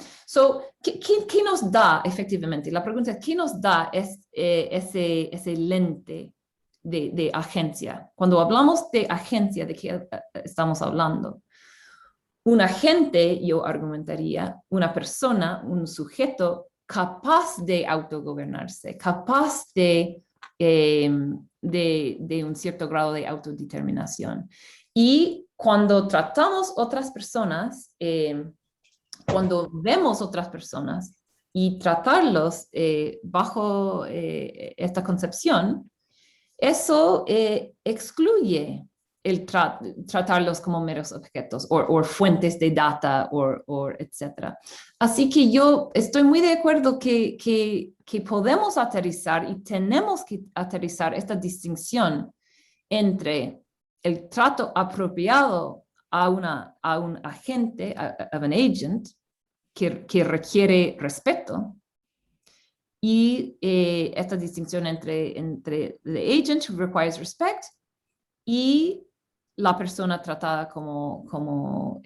¿Qué nos da efectivamente? La pregunta es, ¿qué nos da ese lente de agencia? Cuando hablamos de agencia, ¿de qué estamos hablando? Un agente, yo argumentaría, una persona, un sujeto capaz de autogobernarse, capaz de un cierto grado de autodeterminación. Y cuando tratamos otras personas, cuando vemos otras personas y tratarlos bajo esta concepción, eso excluye el tratarlos como meros objetos o fuentes de data etc. Así que yo estoy muy de acuerdo que podemos aterrizar y tenemos que aterrizar esta distinción entre el trato apropiado a un agente, an agent, que requiere respeto. Y esta distinción entre the agent who requires respect y la persona tratada como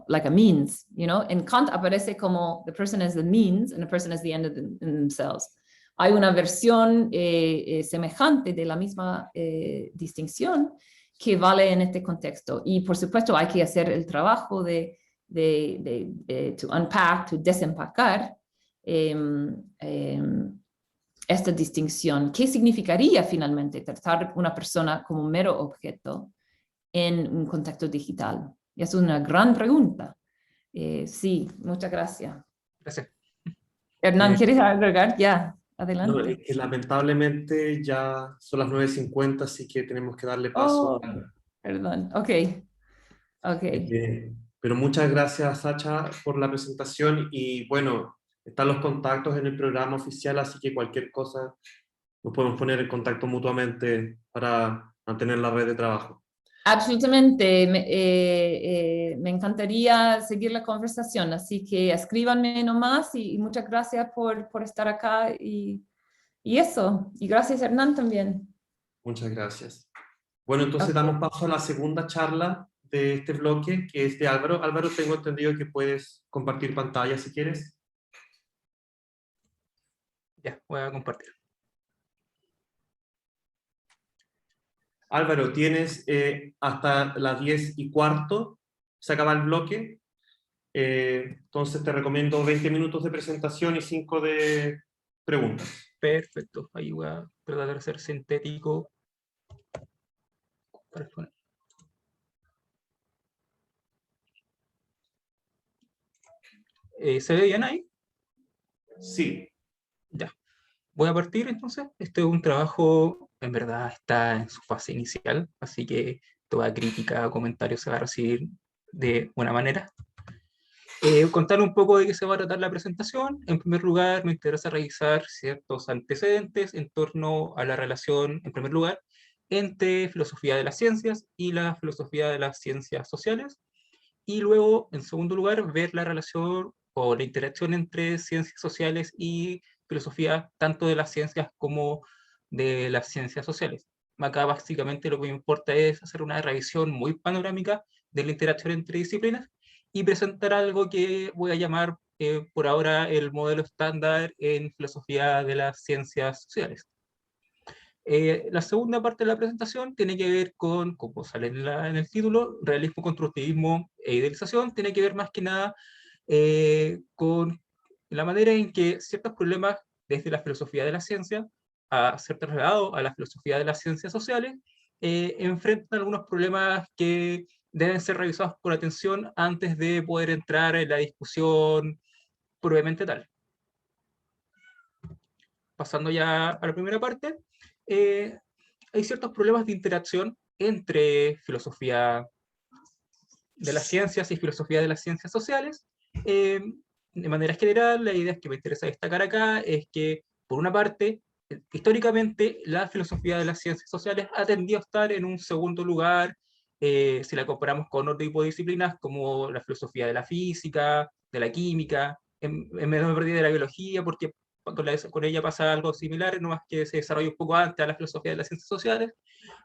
like a means, you know. En Kant aparece como the person as the means and the person as the end in themselves. Hay una versión semejante de la misma distinción que vale en este contexto. Y por supuesto hay que hacer el trabajo de to unpack, to desempacar esta distinción. ¿Qué significaría finalmente tratar una persona como un mero objeto en un contexto digital? Es una gran pregunta. Sí, muchas gracias. Gracias. Hernán, ¿quieres agregar? Ya, No, adelante. es que lamentablemente ya son las 9:50, así que tenemos que darle paso. Oh, perdón. Ok. Pero muchas gracias, Sacha, por la presentación y bueno, están los contactos en el programa oficial, así que cualquier cosa nos podemos poner en contacto mutuamente para mantener la red de trabajo. Absolutamente. Me encantaría seguir la conversación, así que escríbanme nomás y muchas gracias por estar acá y eso. Y gracias, Hernán, también. Muchas gracias. Bueno, entonces Ok. damos paso a la segunda charla de este bloque, que es de Álvaro. Álvaro, tengo entendido que puedes compartir pantalla si quieres. Ya, voy a compartir. Álvaro, tienes hasta las 10:15, se acaba el bloque. Entonces te recomiendo 20 minutos de presentación y 5 de preguntas. Perfecto. Ahí voy a tratar de ser sintético. Para exponer. ¿Se ve bien ahí? Sí. Ya. Voy a partir entonces. Este es un trabajo, en verdad está en su fase inicial, así que toda crítica o comentario se va a recibir de buena manera. Contar un poco de qué se va a tratar la presentación. En primer lugar, me interesa revisar ciertos antecedentes en torno a la relación, en primer lugar, entre filosofía de las ciencias y la filosofía de las ciencias sociales. Y luego, en segundo lugar, ver la relación o la interacción entre ciencias sociales y filosofía, tanto de las ciencias como de las ciencias sociales. Acá básicamente lo que me importa es hacer una revisión muy panorámica de la interacción entre disciplinas y presentar algo que voy a llamar por ahora el modelo estándar en filosofía de las ciencias sociales. La segunda parte de la presentación tiene que ver con, como sale en el título, realismo, constructivismo e idealización. Tiene que ver más que nada con la manera en que ciertos problemas desde la filosofía de la ciencia a ser trasladado a la filosofía de las ciencias sociales enfrentan algunos problemas que deben ser revisados con atención antes de poder entrar en la discusión propiamente tal. Pasando ya a la primera parte, hay ciertos problemas de interacción entre filosofía de las ciencias y filosofía de las ciencias sociales. De manera general, la idea que me interesa destacar acá es que, por una parte, históricamente la filosofía de las ciencias sociales ha tendido a estar en un segundo lugar si la comparamos con otro tipo de disciplinas como la filosofía de la física, de la química, en menor medida de la biología, porque con ella pasa algo similar, no más que se desarrolla un poco antes a la filosofía de las ciencias sociales.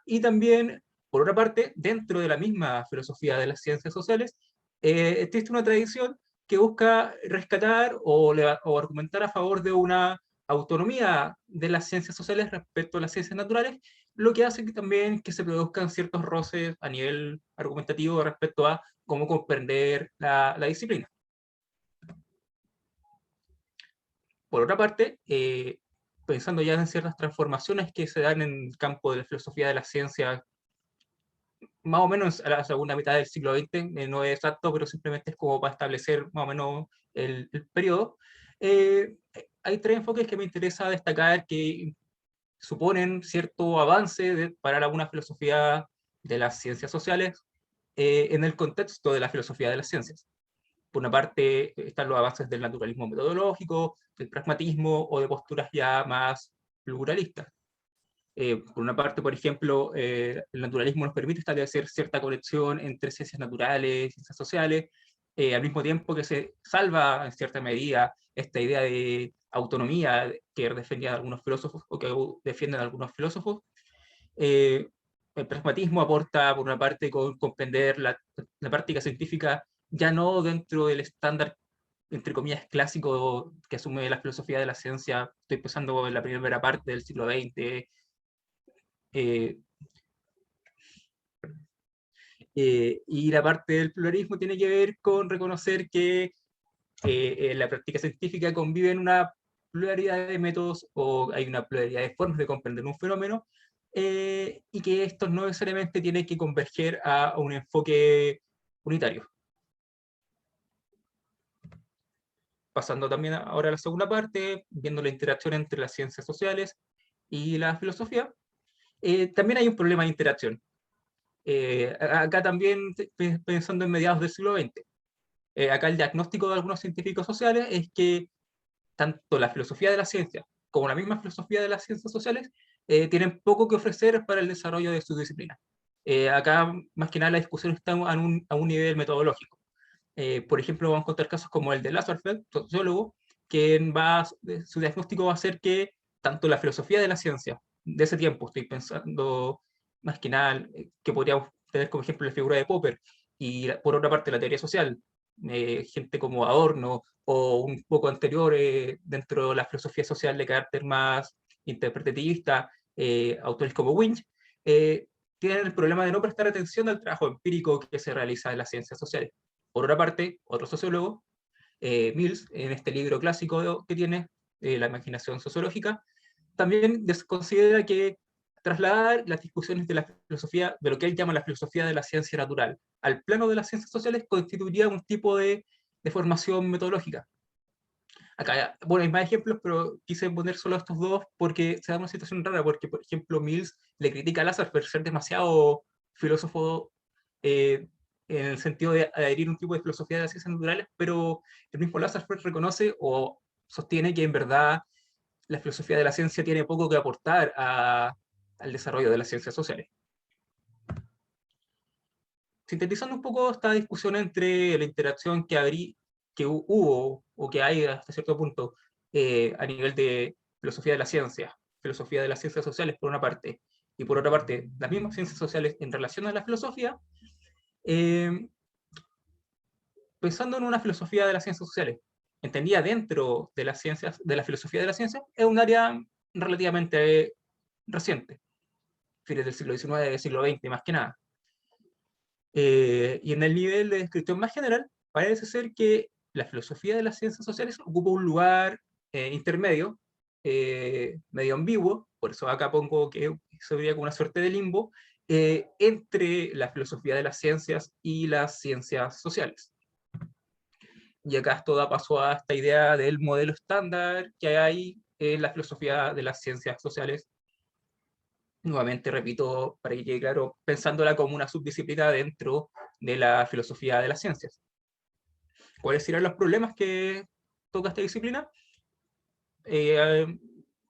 Y también, por otra parte, dentro de la misma filosofía de las ciencias sociales, existe una tradición que busca rescatar o argumentar a favor de una autonomía de las ciencias sociales respecto a las ciencias naturales, lo que hace que también que se produzcan ciertos roces a nivel argumentativo respecto a cómo comprender la disciplina. Por otra parte, pensando ya en ciertas transformaciones que se dan en el campo de la filosofía de la ciencia, más o menos a la segunda mitad del siglo XX, no es exacto, pero simplemente es como para establecer más o menos el periodo. Hay tres enfoques que me interesa destacar que suponen cierto avance para alguna filosofía de las ciencias sociales en el contexto de la filosofía de las ciencias. Por una parte están los avances del naturalismo metodológico, del pragmatismo o de posturas ya más pluralistas. Por una parte, por ejemplo, el naturalismo nos permite establecer cierta conexión entre ciencias naturales y ciencias sociales, al mismo tiempo que se salva en cierta medida esta idea de autonomía que defendían algunos filósofos o que defienden algunos filósofos. El pragmatismo aporta, por una parte, con comprender la práctica científica ya no dentro del estándar, entre comillas, clásico que asume la filosofía de la ciencia. Estoy pensando en la primera parte del siglo XX. Y la parte del pluralismo tiene que ver con reconocer que en la práctica científica conviven una pluralidad de métodos o hay una pluralidad de formas de comprender un fenómeno, y que estos no necesariamente tienen que converger a un enfoque unitario. Pasando también ahora a la segunda parte, viendo la interacción entre las ciencias sociales y la filosofía, también hay un problema de interacción. Acá también pensando en mediados del siglo XX. Acá el diagnóstico de algunos científicos sociales es que tanto la filosofía de la ciencia como la misma filosofía de las ciencias sociales tienen poco que ofrecer para el desarrollo de su disciplina. Acá, más que nada, la discusión está a un nivel metodológico. Por ejemplo, vamos a encontrar casos como el de Lazarsfeld, sociólogo, que su diagnóstico va a ser que tanto la filosofía de la ciencia de ese tiempo, estoy pensando más que nada que podríamos tener como ejemplo la figura de Popper, y por otra parte la teoría social, gente como Adorno, o un poco anterior dentro de la filosofía social de carácter más interpretativista, autores como Winch, tienen el problema de no prestar atención al trabajo empírico que se realiza en las ciencias sociales. Por otra parte, otro sociólogo, Mills, en este libro clásico que tiene, La imaginación sociológica, también considera que trasladar las discusiones de la filosofía, de lo que él llama la filosofía de la ciencia natural, al plano de las ciencias sociales constituiría un tipo de formación metodológica. Acá, bueno, hay más ejemplos, pero quise poner solo estos dos porque se da una situación rara, porque, por ejemplo, Mills le critica a Lazar por ser demasiado filósofo, en el sentido de adherir a un tipo de filosofía de las ciencias naturales, pero el mismo Lazar reconoce o sostiene que en verdad la filosofía de la ciencia tiene poco que aportar al desarrollo de las ciencias sociales. Sintetizando un poco esta discusión entre la interacción que hubo o que hay hasta cierto punto a nivel de filosofía de las ciencias sociales por una parte, y por otra parte las mismas ciencias sociales en relación a la filosofía, eh, pensando en una filosofía de las ciencias sociales entendida dentro de las ciencias, de la filosofía de la ciencia, es un área relativamente reciente, fines del siglo XIX, siglo XX más que nada. Y en el nivel de descripción más general, parece ser que la filosofía de las ciencias sociales ocupa un lugar intermedio, medio ambiguo, por eso acá pongo que se vería como una suerte de limbo, entre la filosofía de las ciencias y las ciencias sociales. Y acá esto da paso a esta idea del modelo estándar que hay en la filosofía de las ciencias sociales. Nuevamente repito, para que quede claro, pensándola como una subdisciplina dentro de la filosofía de las ciencias. ¿Cuáles serán los problemas que toca esta disciplina?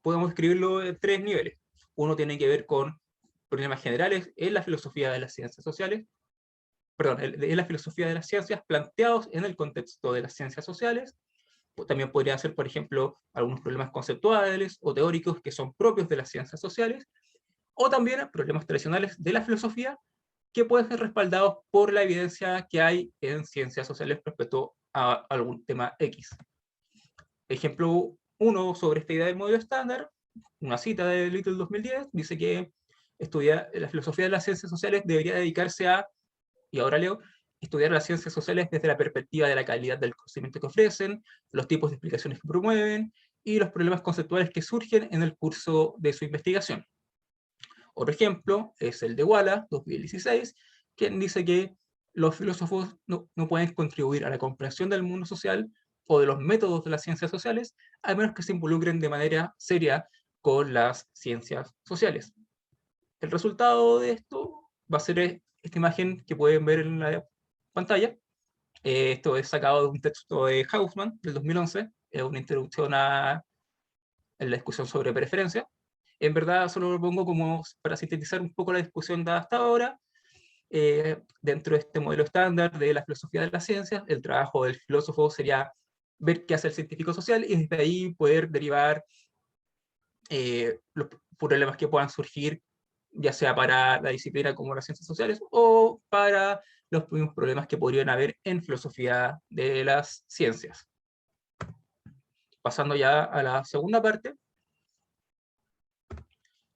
Podemos escribirlo en tres niveles. Uno tiene que ver con problemas generales en la filosofía de las ciencias sociales, perdón, en la filosofía de las ciencias planteados en el contexto de las ciencias sociales. También podrían ser, por ejemplo, algunos problemas conceptuales o teóricos que son propios de las ciencias sociales, o también problemas tradicionales de la filosofía que pueden ser respaldados por la evidencia que hay en ciencias sociales respecto a algún tema X. Ejemplo 1 sobre esta idea del modelo estándar, una cita de Little 2010, dice que la filosofía de las ciencias sociales debería dedicarse a, y ahora leo, estudiar las ciencias sociales desde la perspectiva de la calidad del conocimiento que ofrecen, los tipos de explicaciones que promueven y los problemas conceptuales que surgen en el curso de su investigación. Otro ejemplo es el de Walla, 2016, quien dice que los filósofos no pueden contribuir a la comprensión del mundo social o de los métodos de las ciencias sociales, a menos que se involucren de manera seria con las ciencias sociales. El resultado de esto va a ser esta imagen que pueden ver en la pantalla. Esto es sacado de un texto de Hausmann del 2011, es una introducción a la discusión sobre preferencia. En verdad solo lo pongo como para sintetizar un poco la discusión dada hasta ahora. Dentro de este modelo estándar de la filosofía de las ciencias, el trabajo del filósofo sería ver qué hace el científico social y desde ahí poder derivar los problemas que puedan surgir, ya sea para la disciplina como las ciencias sociales o para los mismos problemas que podrían haber en filosofía de las ciencias. Pasando ya a la segunda parte,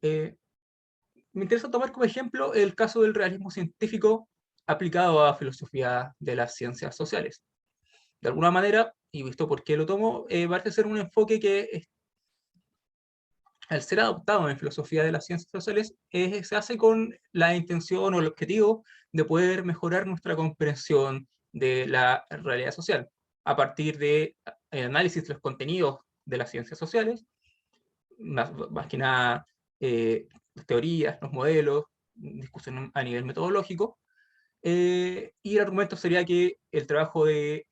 me interesa tomar como ejemplo el caso del realismo científico aplicado a filosofía de las ciencias sociales. De alguna manera, y visto por qué lo tomo, parece ser un enfoque que, al ser adoptado en filosofía de las ciencias sociales, se hace con la intención o el objetivo de poder mejorar nuestra comprensión de la realidad social a partir de análisis de los contenidos de las ciencias sociales, más que nada las teorías, los modelos, discusión a nivel metodológico, y el argumento sería que el trabajo del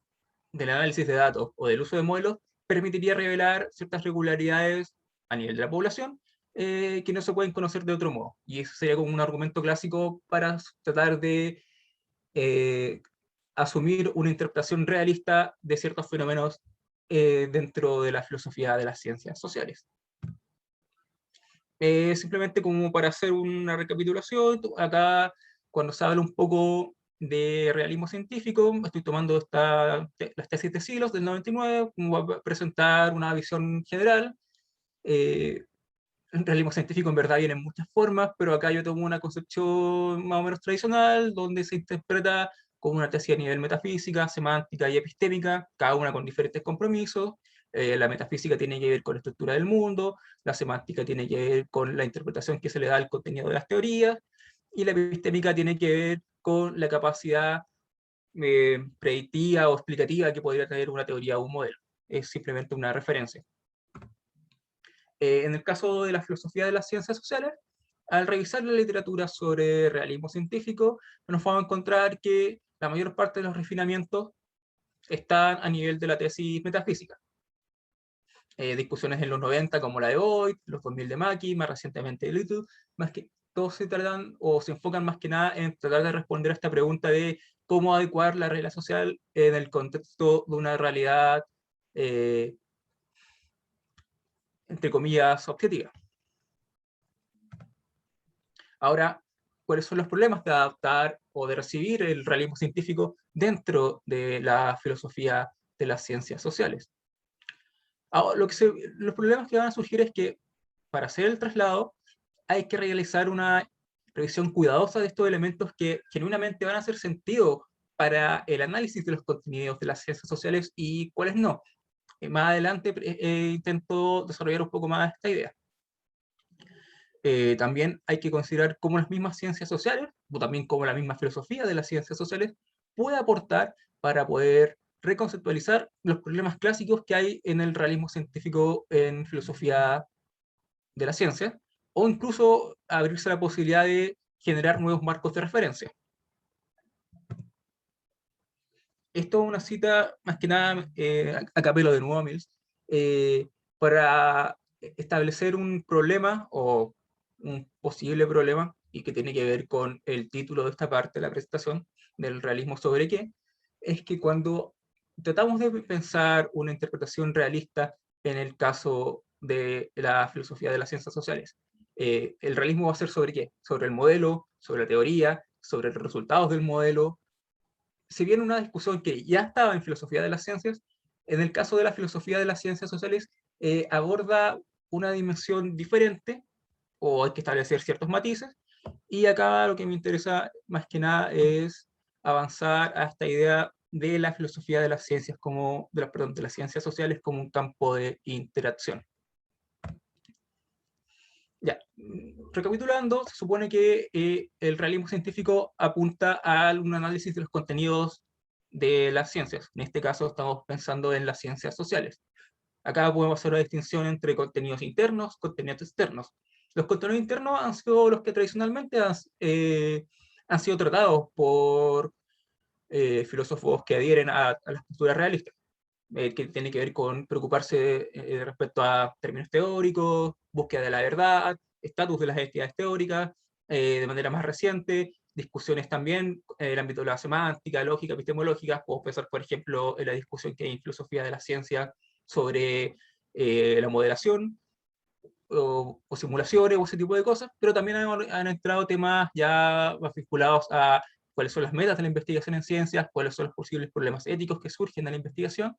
análisis de datos o del uso de modelos permitiría revelar ciertas regularidades a nivel de la población que no se pueden conocer de otro modo. Y eso sería como un argumento clásico para tratar de asumir una interpretación realista de ciertos fenómenos dentro de la filosofía de las ciencias sociales. Simplemente como para hacer una recapitulación, acá cuando se habla un poco de realismo científico, estoy tomando las tesis de Silos del 99, como a presentar una visión general. El realismo científico en verdad viene en muchas formas, pero acá yo tomo una concepción más o menos tradicional, donde se interpreta como una tesis a nivel metafísica, semántica y epistémica, cada una con diferentes compromisos. La metafísica tiene que ver con la estructura del mundo, la semántica tiene que ver con la interpretación que se le da al contenido de las teorías, y la epistémica tiene que ver con la capacidad predictiva o explicativa que podría tener una teoría o un modelo. Es simplemente una referencia. En el caso de la filosofía de las ciencias sociales, al revisar la literatura sobre realismo científico, nos vamos a encontrar que la mayor parte de los refinamientos están a nivel de la tesis metafísica. Discusiones en los 90 como la de Boyd, los 2000 de Mackie, más recientemente de Little, más que todos se tratan o se enfocan más que nada en tratar de responder a esta pregunta de cómo adecuar la realidad social en el contexto de una realidad entre comillas objetiva. Ahora, ¿cuáles son los problemas de adaptar o de recibir el realismo científico dentro de la filosofía de las ciencias sociales? Ahora, los problemas que van a surgir es que para hacer el traslado hay que realizar una revisión cuidadosa de estos elementos que genuinamente van a hacer sentido para el análisis de los contenidos de las ciencias sociales y cuáles no. Más adelante intento desarrollar un poco más esta idea. También hay que considerar cómo las mismas ciencias sociales, o también cómo la misma filosofía de las ciencias sociales, puede aportar para poder reconceptualizar los problemas clásicos que hay en el realismo científico en filosofía de la ciencia, o incluso abrirse la posibilidad de generar nuevos marcos de referencia. Esto es una cita, más que nada, a capelo de nuevo, Mills, para establecer un problema o un posible problema, y que tiene que ver con el título de esta parte de la presentación, del realismo sobre qué, es que cuando tratamos de pensar una interpretación realista en el caso de la filosofía de las ciencias sociales, el realismo va a ser sobre qué, sobre el modelo, sobre la teoría, sobre los resultados del modelo. Si bien una discusión que ya estaba en filosofía de las ciencias, en el caso de la filosofía de las ciencias sociales aborda una dimensión diferente, o hay que establecer ciertos matices, y acá lo que me interesa más que nada es avanzar a esta idea de la filosofía de las ciencias de las ciencias sociales como un campo de interacción. Ya, recapitulando, se supone que el realismo científico apunta a un análisis de los contenidos de las ciencias. En este caso estamos pensando en las ciencias sociales. Acá podemos hacer una distinción entre contenidos internos y contenidos externos. Los contenidos internos han sido los que tradicionalmente han sido tratados por filósofos que adhieren a las posturas realistas. que tiene que ver con preocuparse respecto a términos teóricos, búsqueda de la verdad, estatus de las entidades teóricas, de manera más reciente, discusiones también en el ámbito de la semántica, lógica, epistemológica. Puedo pensar, por ejemplo, en la discusión que hay en filosofía de la ciencia sobre la modelación, o simulaciones o ese tipo de cosas, pero también han entrado temas ya más vinculados a cuáles son las metas de la investigación en ciencias, cuáles son los posibles problemas éticos que surgen de la investigación.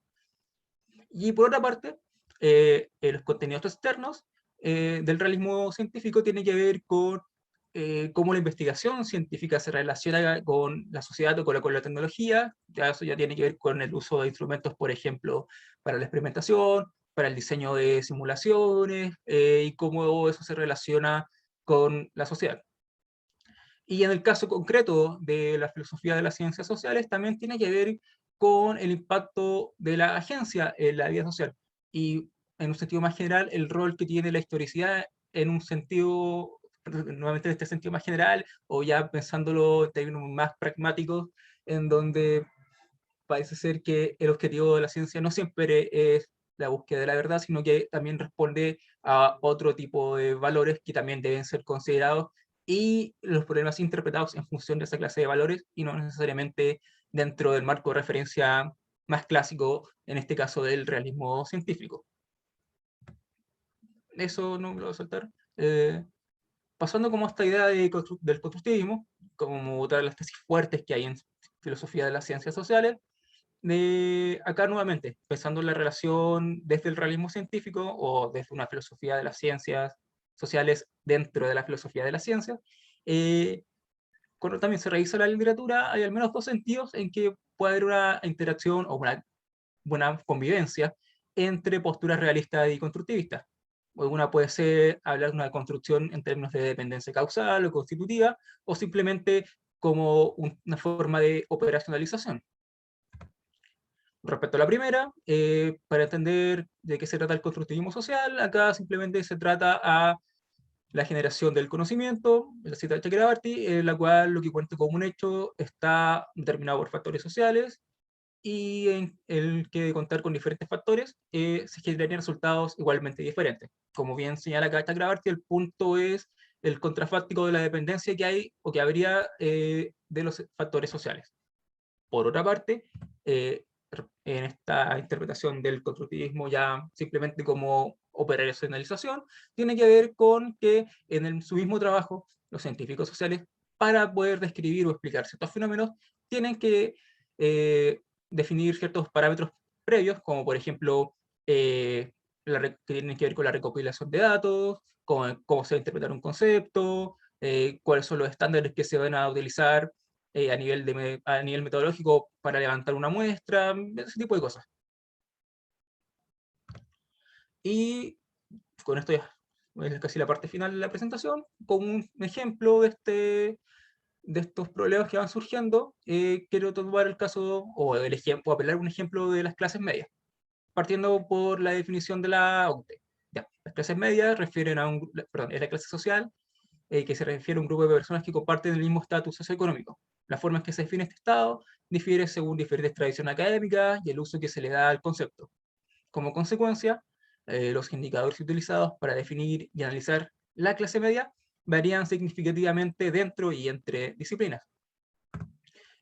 Y por otra parte, los contenidos externos del realismo científico tienen que ver con cómo la investigación científica se relaciona con la sociedad o con la tecnología. Ya eso ya tiene que ver con el uso de instrumentos, por ejemplo, para la experimentación, para el diseño de simulaciones, y cómo eso se relaciona con la sociedad. Y en el caso concreto de la filosofía de las ciencias sociales, también tiene que ver con el impacto de la agencia en la vida social. Y en un sentido más general, el rol que tiene la historicidad en un sentido, nuevamente en este sentido más general, o ya pensándolo en términos más pragmáticos, en donde parece ser que el objetivo de la ciencia no siempre es la búsqueda de la verdad, sino que también responde a otro tipo de valores que también deben ser considerados y los problemas interpretados en función de esa clase de valores y no necesariamente dentro del marco de referencia más clásico, en este caso del realismo científico. Eso no me lo voy a saltar. Pasando como a esta idea del constructivismo, como otra de las tesis fuertes que hay en filosofía de las ciencias sociales, acá nuevamente, pensando en la relación desde el realismo científico o desde una filosofía de las ciencias sociales dentro de la filosofía de las ciencias, cuando también se revisa la literatura, hay al menos dos sentidos en que puede haber una interacción o una buena convivencia entre posturas realistas y constructivistas. Una puede ser hablar de una construcción en términos de dependencia causal o constitutiva, o simplemente como una forma de operacionalización. Respecto a la primera, para entender de qué se trata el constructivismo social, acá simplemente se trata a la generación del conocimiento, la cita de Chakrabarty, en la cual lo que cuenta como un hecho está determinado por factores sociales y en el que contar con diferentes factores se generarían resultados igualmente diferentes. Como bien señala acá Chakrabarty, el punto es el contrafáctico de la dependencia que hay o que habría de los factores sociales. Por otra parte, en esta interpretación del constructivismo ya simplemente como operacionalización, tiene que ver con que en su mismo trabajo, los científicos sociales, para poder describir o explicar ciertos fenómenos, tienen que definir ciertos parámetros previos, como por ejemplo, que tienen que ver con la recopilación de datos, cómo se va a interpretar un concepto, cuáles son los estándares que se van a utilizar a nivel metodológico para levantar una muestra, ese tipo de cosas. Y con esto ya es casi la parte final de la presentación, con un ejemplo de estos problemas que van surgiendo, quiero tomar el caso, o el ejemplo, apelar a un ejemplo de las clases medias, partiendo por la definición de la OCDE. Ya, las clases medias refieren a es la clase social, que se refiere a un grupo de personas que comparten el mismo estatus socioeconómico. La forma en que se define este estado difiere según diferentes tradiciones académicas y el uso que se le da al concepto. Como consecuencia, los indicadores utilizados para definir y analizar la clase media varían significativamente dentro y entre disciplinas.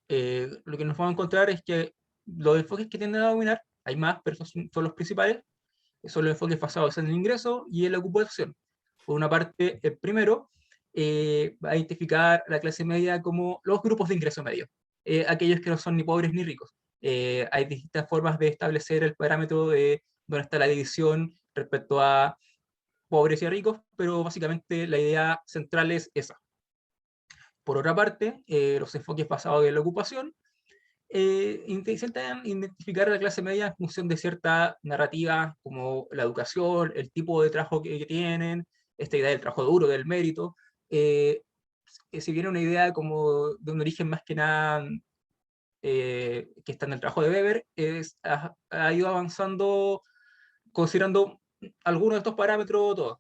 Lo que nos vamos a encontrar es que los enfoques que tienden a dominar, hay más, pero son los principales, son los enfoques basados en el ingreso y en la ocupación. Por una parte, el primero va a identificar a la clase media como los grupos de ingreso medio, aquellos que no son ni pobres ni ricos. Hay distintas formas de establecer el parámetro de dónde está la división respecto a pobres y ricos, pero básicamente la idea central es esa. Por otra parte, los enfoques basados en la ocupación intentan identificar a la clase media en función de cierta narrativa como la educación, el tipo de trabajo que tienen, esta idea del trabajo duro, del mérito. Si viene una idea como de un origen más que nada que está en el trabajo de Weber, ha ido avanzando considerando algunos de estos parámetros todos.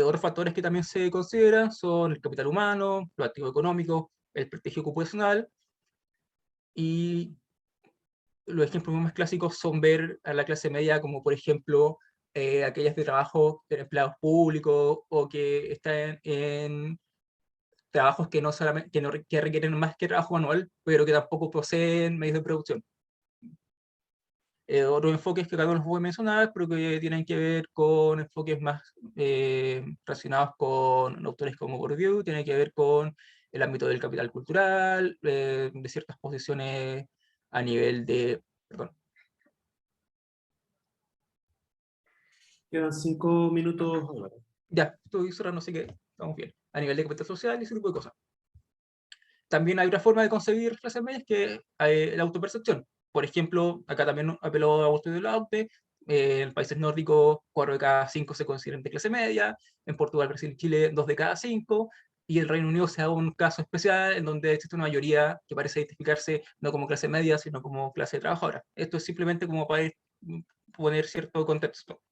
Otros factores que también se consideran son el capital humano, los activos económicos, el prestigio ocupacional, y los ejemplos más clásicos son ver a la clase media como, por ejemplo, aquellas de trabajo de empleados públicos o que están en trabajos que no solamente que requieren más que trabajo manual, pero que tampoco poseen medios de producción. Otros enfoques que cada uno los voy a mencionar, pero que tienen que ver con enfoques más relacionados con autores como Bourdieu, tienen que ver con el ámbito del capital cultural, de ciertas posiciones a nivel de... Perdón. Quedan 5 minutos. Ya, estoy cerrando, así que estamos bien. A nivel de capital social y ese tipo de cosas. También hay otra forma de concebir clases medias que la autopercepción. Por ejemplo, acá también apeló a Augusto de Laute, en países nórdicos 4 de cada 5 se consideran de clase media, en Portugal, Brasil y Chile 2 de cada 5, y en Reino Unido se da un caso especial en donde existe una mayoría que parece identificarse no como clase media, sino como clase trabajadora. Esto es simplemente como para poner cierto contexto.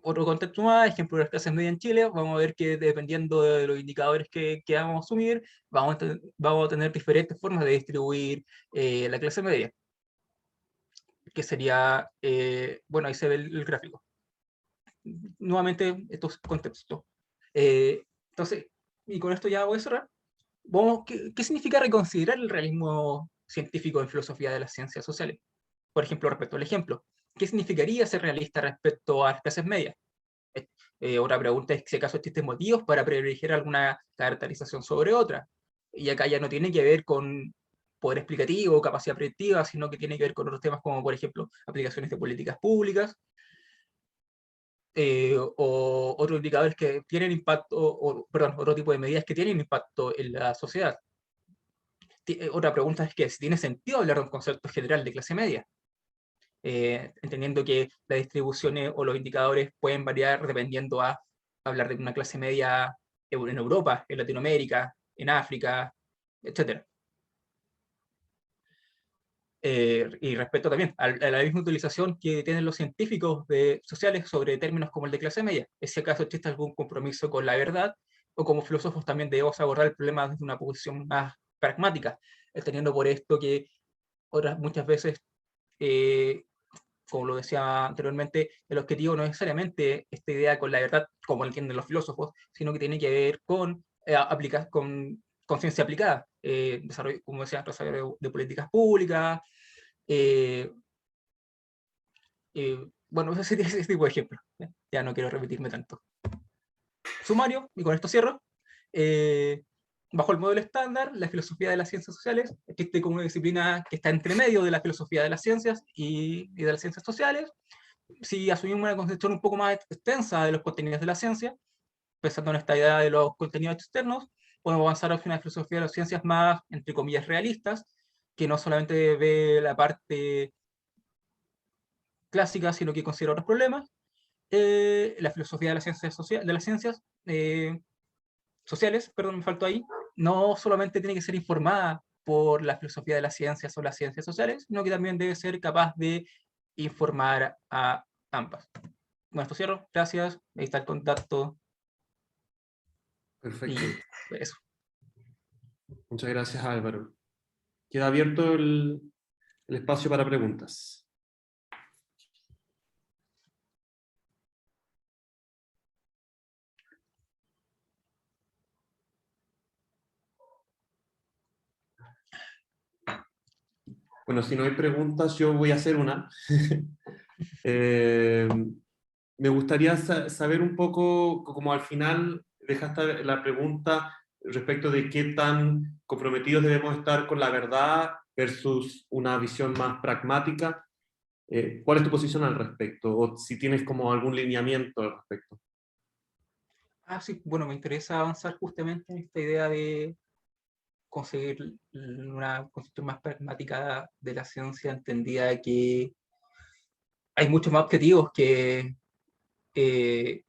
Otro contexto más, ejemplo de las clases medias en Chile, vamos a ver que dependiendo de los indicadores que vamos a asumir, vamos a tener diferentes formas de distribuir la clase media, que sería, bueno, ahí se ve el gráfico. Nuevamente, estos contextos. Entonces, y con esto ya voy a cerrar. ¿Qué significa reconsiderar el realismo científico en filosofía de las ciencias sociales? Por ejemplo, respecto al ejemplo, ¿qué significaría ser realista respecto a las clases medias? Otra pregunta es si acaso existen motivos para privilegiar alguna caracterización sobre otra. Y acá ya no tiene que ver con poder explicativo o capacidad predictiva, sino que tiene que ver con otros temas como, por ejemplo, aplicaciones de políticas públicas, o otros indicadores que tienen impacto, perdón, otro tipo de medidas que tienen impacto en la sociedad. Otra pregunta es que si tiene sentido hablar de un concepto general de clase media. Entendiendo que las distribuciones o los indicadores pueden variar dependiendo a hablar de una clase media en Europa, en Latinoamérica, en África, etc. Y respecto también a la misma utilización que tienen los científicos sociales sobre términos como el de clase media, es si acaso existe algún compromiso con la verdad, o como filósofos también debemos abordar el problema desde una posición más pragmática, teniendo por esto que muchas veces como lo decía anteriormente, el objetivo no es necesariamente esta idea con la verdad, como lo entienden los filósofos, sino que tiene que ver con con ciencia aplicada, desarrollo, como decía, desarrollo de políticas públicas, eh, bueno, ese tipo de ejemplos. Ya no quiero repetirme tanto. Sumario, y con esto cierro. Eh, Bajo el modelo estándar, la filosofía de las ciencias sociales existe como una disciplina que está entre medio de la filosofía de las ciencias y de las ciencias sociales. Si asumimos una concepción un poco más extensa de los contenidos de la ciencia, pensando en esta idea de los contenidos externos, podemos avanzar hacia una filosofía de las ciencias más, entre comillas, realistas, que no solamente ve la parte clásica, sino que considera otros problemas. La filosofía de las ciencias, sociales, perdón, me faltó ahí, no solamente tiene que ser informada por la filosofía de las ciencias o las ciencias sociales, sino que también debe ser capaz de informar a ambas. Bueno, esto cierro. Gracias. Ahí está el contacto. Perfecto. Y eso. Muchas gracias, Álvaro. Queda abierto el espacio para preguntas. Bueno, si no hay preguntas, yo voy a hacer una. Me gustaría saber un poco, como al final dejaste la pregunta respecto de qué tan comprometidos debemos estar con la verdad versus una visión más pragmática. ¿Cuál es tu posición al respecto? O si tienes como algún lineamiento al respecto. Sí, bueno, me interesa avanzar justamente en esta idea de conseguir una concepción más pragmática de la ciencia, entendida que hay muchos más objetivos que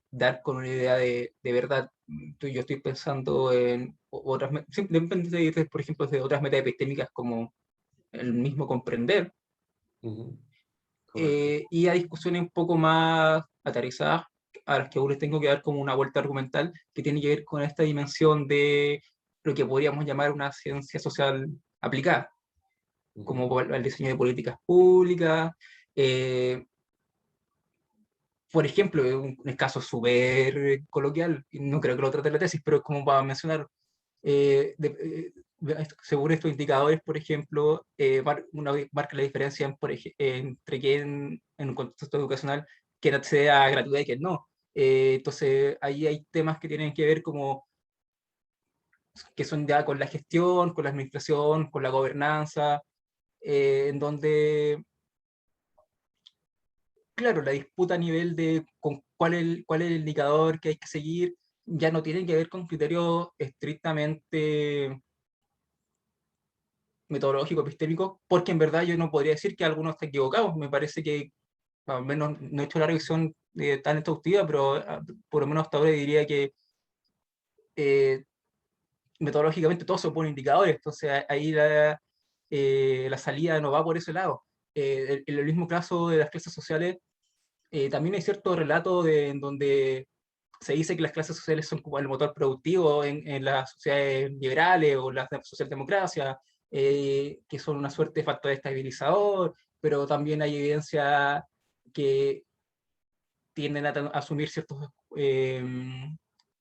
dar con una idea de verdad. Yo estoy pensando en otras, simplemente, por ejemplo, de otras metas epistémicas como el mismo comprender, Uh-huh. y a discusiones un poco más aterrizadas, a las que aún les tengo que dar como una vuelta argumental, que tiene que ver con esta dimensión de lo que podríamos llamar una ciencia social aplicada. como el diseño de políticas públicas. Por ejemplo, un caso súper coloquial, y no creo que lo trate la tesis, pero es como para mencionar, según estos indicadores, por ejemplo, marca la diferencia entre quien en un contexto educacional quien accede a gratuidad y quien no. Entonces, ahí hay temas que tienen que ver como que son ya con la gestión, con la administración, con la gobernanza, en donde, claro, la disputa a nivel de cuál es el indicador que hay que seguir ya no tiene que ver con criterios estrictamente metodológicos, epistémicos, porque en verdad yo no podría decir que algunos están equivocados. Me parece que, al menos no he hecho la revisión tan exhaustiva, pero por lo menos hasta ahora diría que eh, metodológicamente todos se oponen indicadores, entonces ahí la salida no va por ese lado. En el mismo caso de las clases sociales, también hay cierto relato en donde se dice que las clases sociales son como el motor productivo en las sociedades liberales o las socialdemocracias, que son una suerte de factor estabilizador, pero también hay evidencia que tienden a asumir ciertos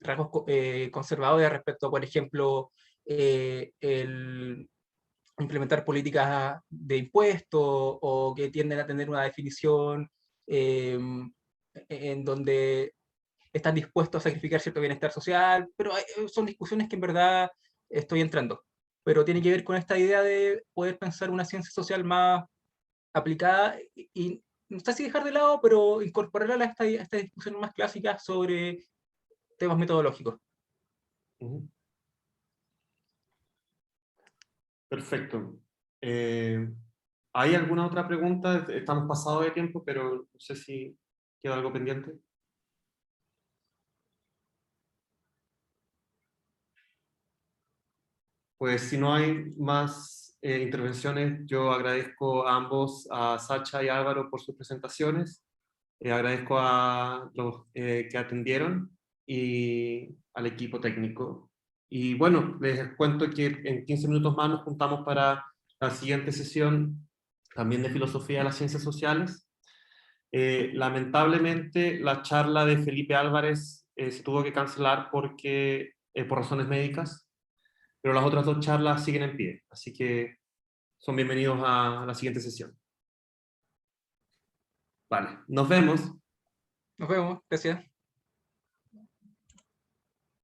rasgos conservadores respecto a, por ejemplo, el implementar políticas de impuestos o que tienden a tener una definición en donde están dispuestos a sacrificar cierto bienestar social, pero son discusiones que en verdad estoy entrando. Pero tiene que ver con esta idea de poder pensar una ciencia social más aplicada y no sé si dejar de lado, pero incorporarla a esta discusión más clásica sobre temas metodológicos. Ujú. Perfecto. ¿Hay alguna otra pregunta? Estamos pasados de tiempo, pero no sé si queda algo pendiente. Pues si no hay más intervenciones, yo agradezco a ambos, a Sacha y Álvaro, por sus presentaciones. Agradezco a los que atendieron y al equipo técnico. Y bueno, les cuento que en 15 minutos más nos juntamos para la siguiente sesión, también de Filosofía de las Ciencias Sociales. Lamentablemente, la charla de Felipe Álvarez se tuvo que cancelar por razones médicas, pero las otras dos charlas siguen en pie, así que son bienvenidos a la siguiente sesión. Vale, nos vemos. Nos vemos, gracias.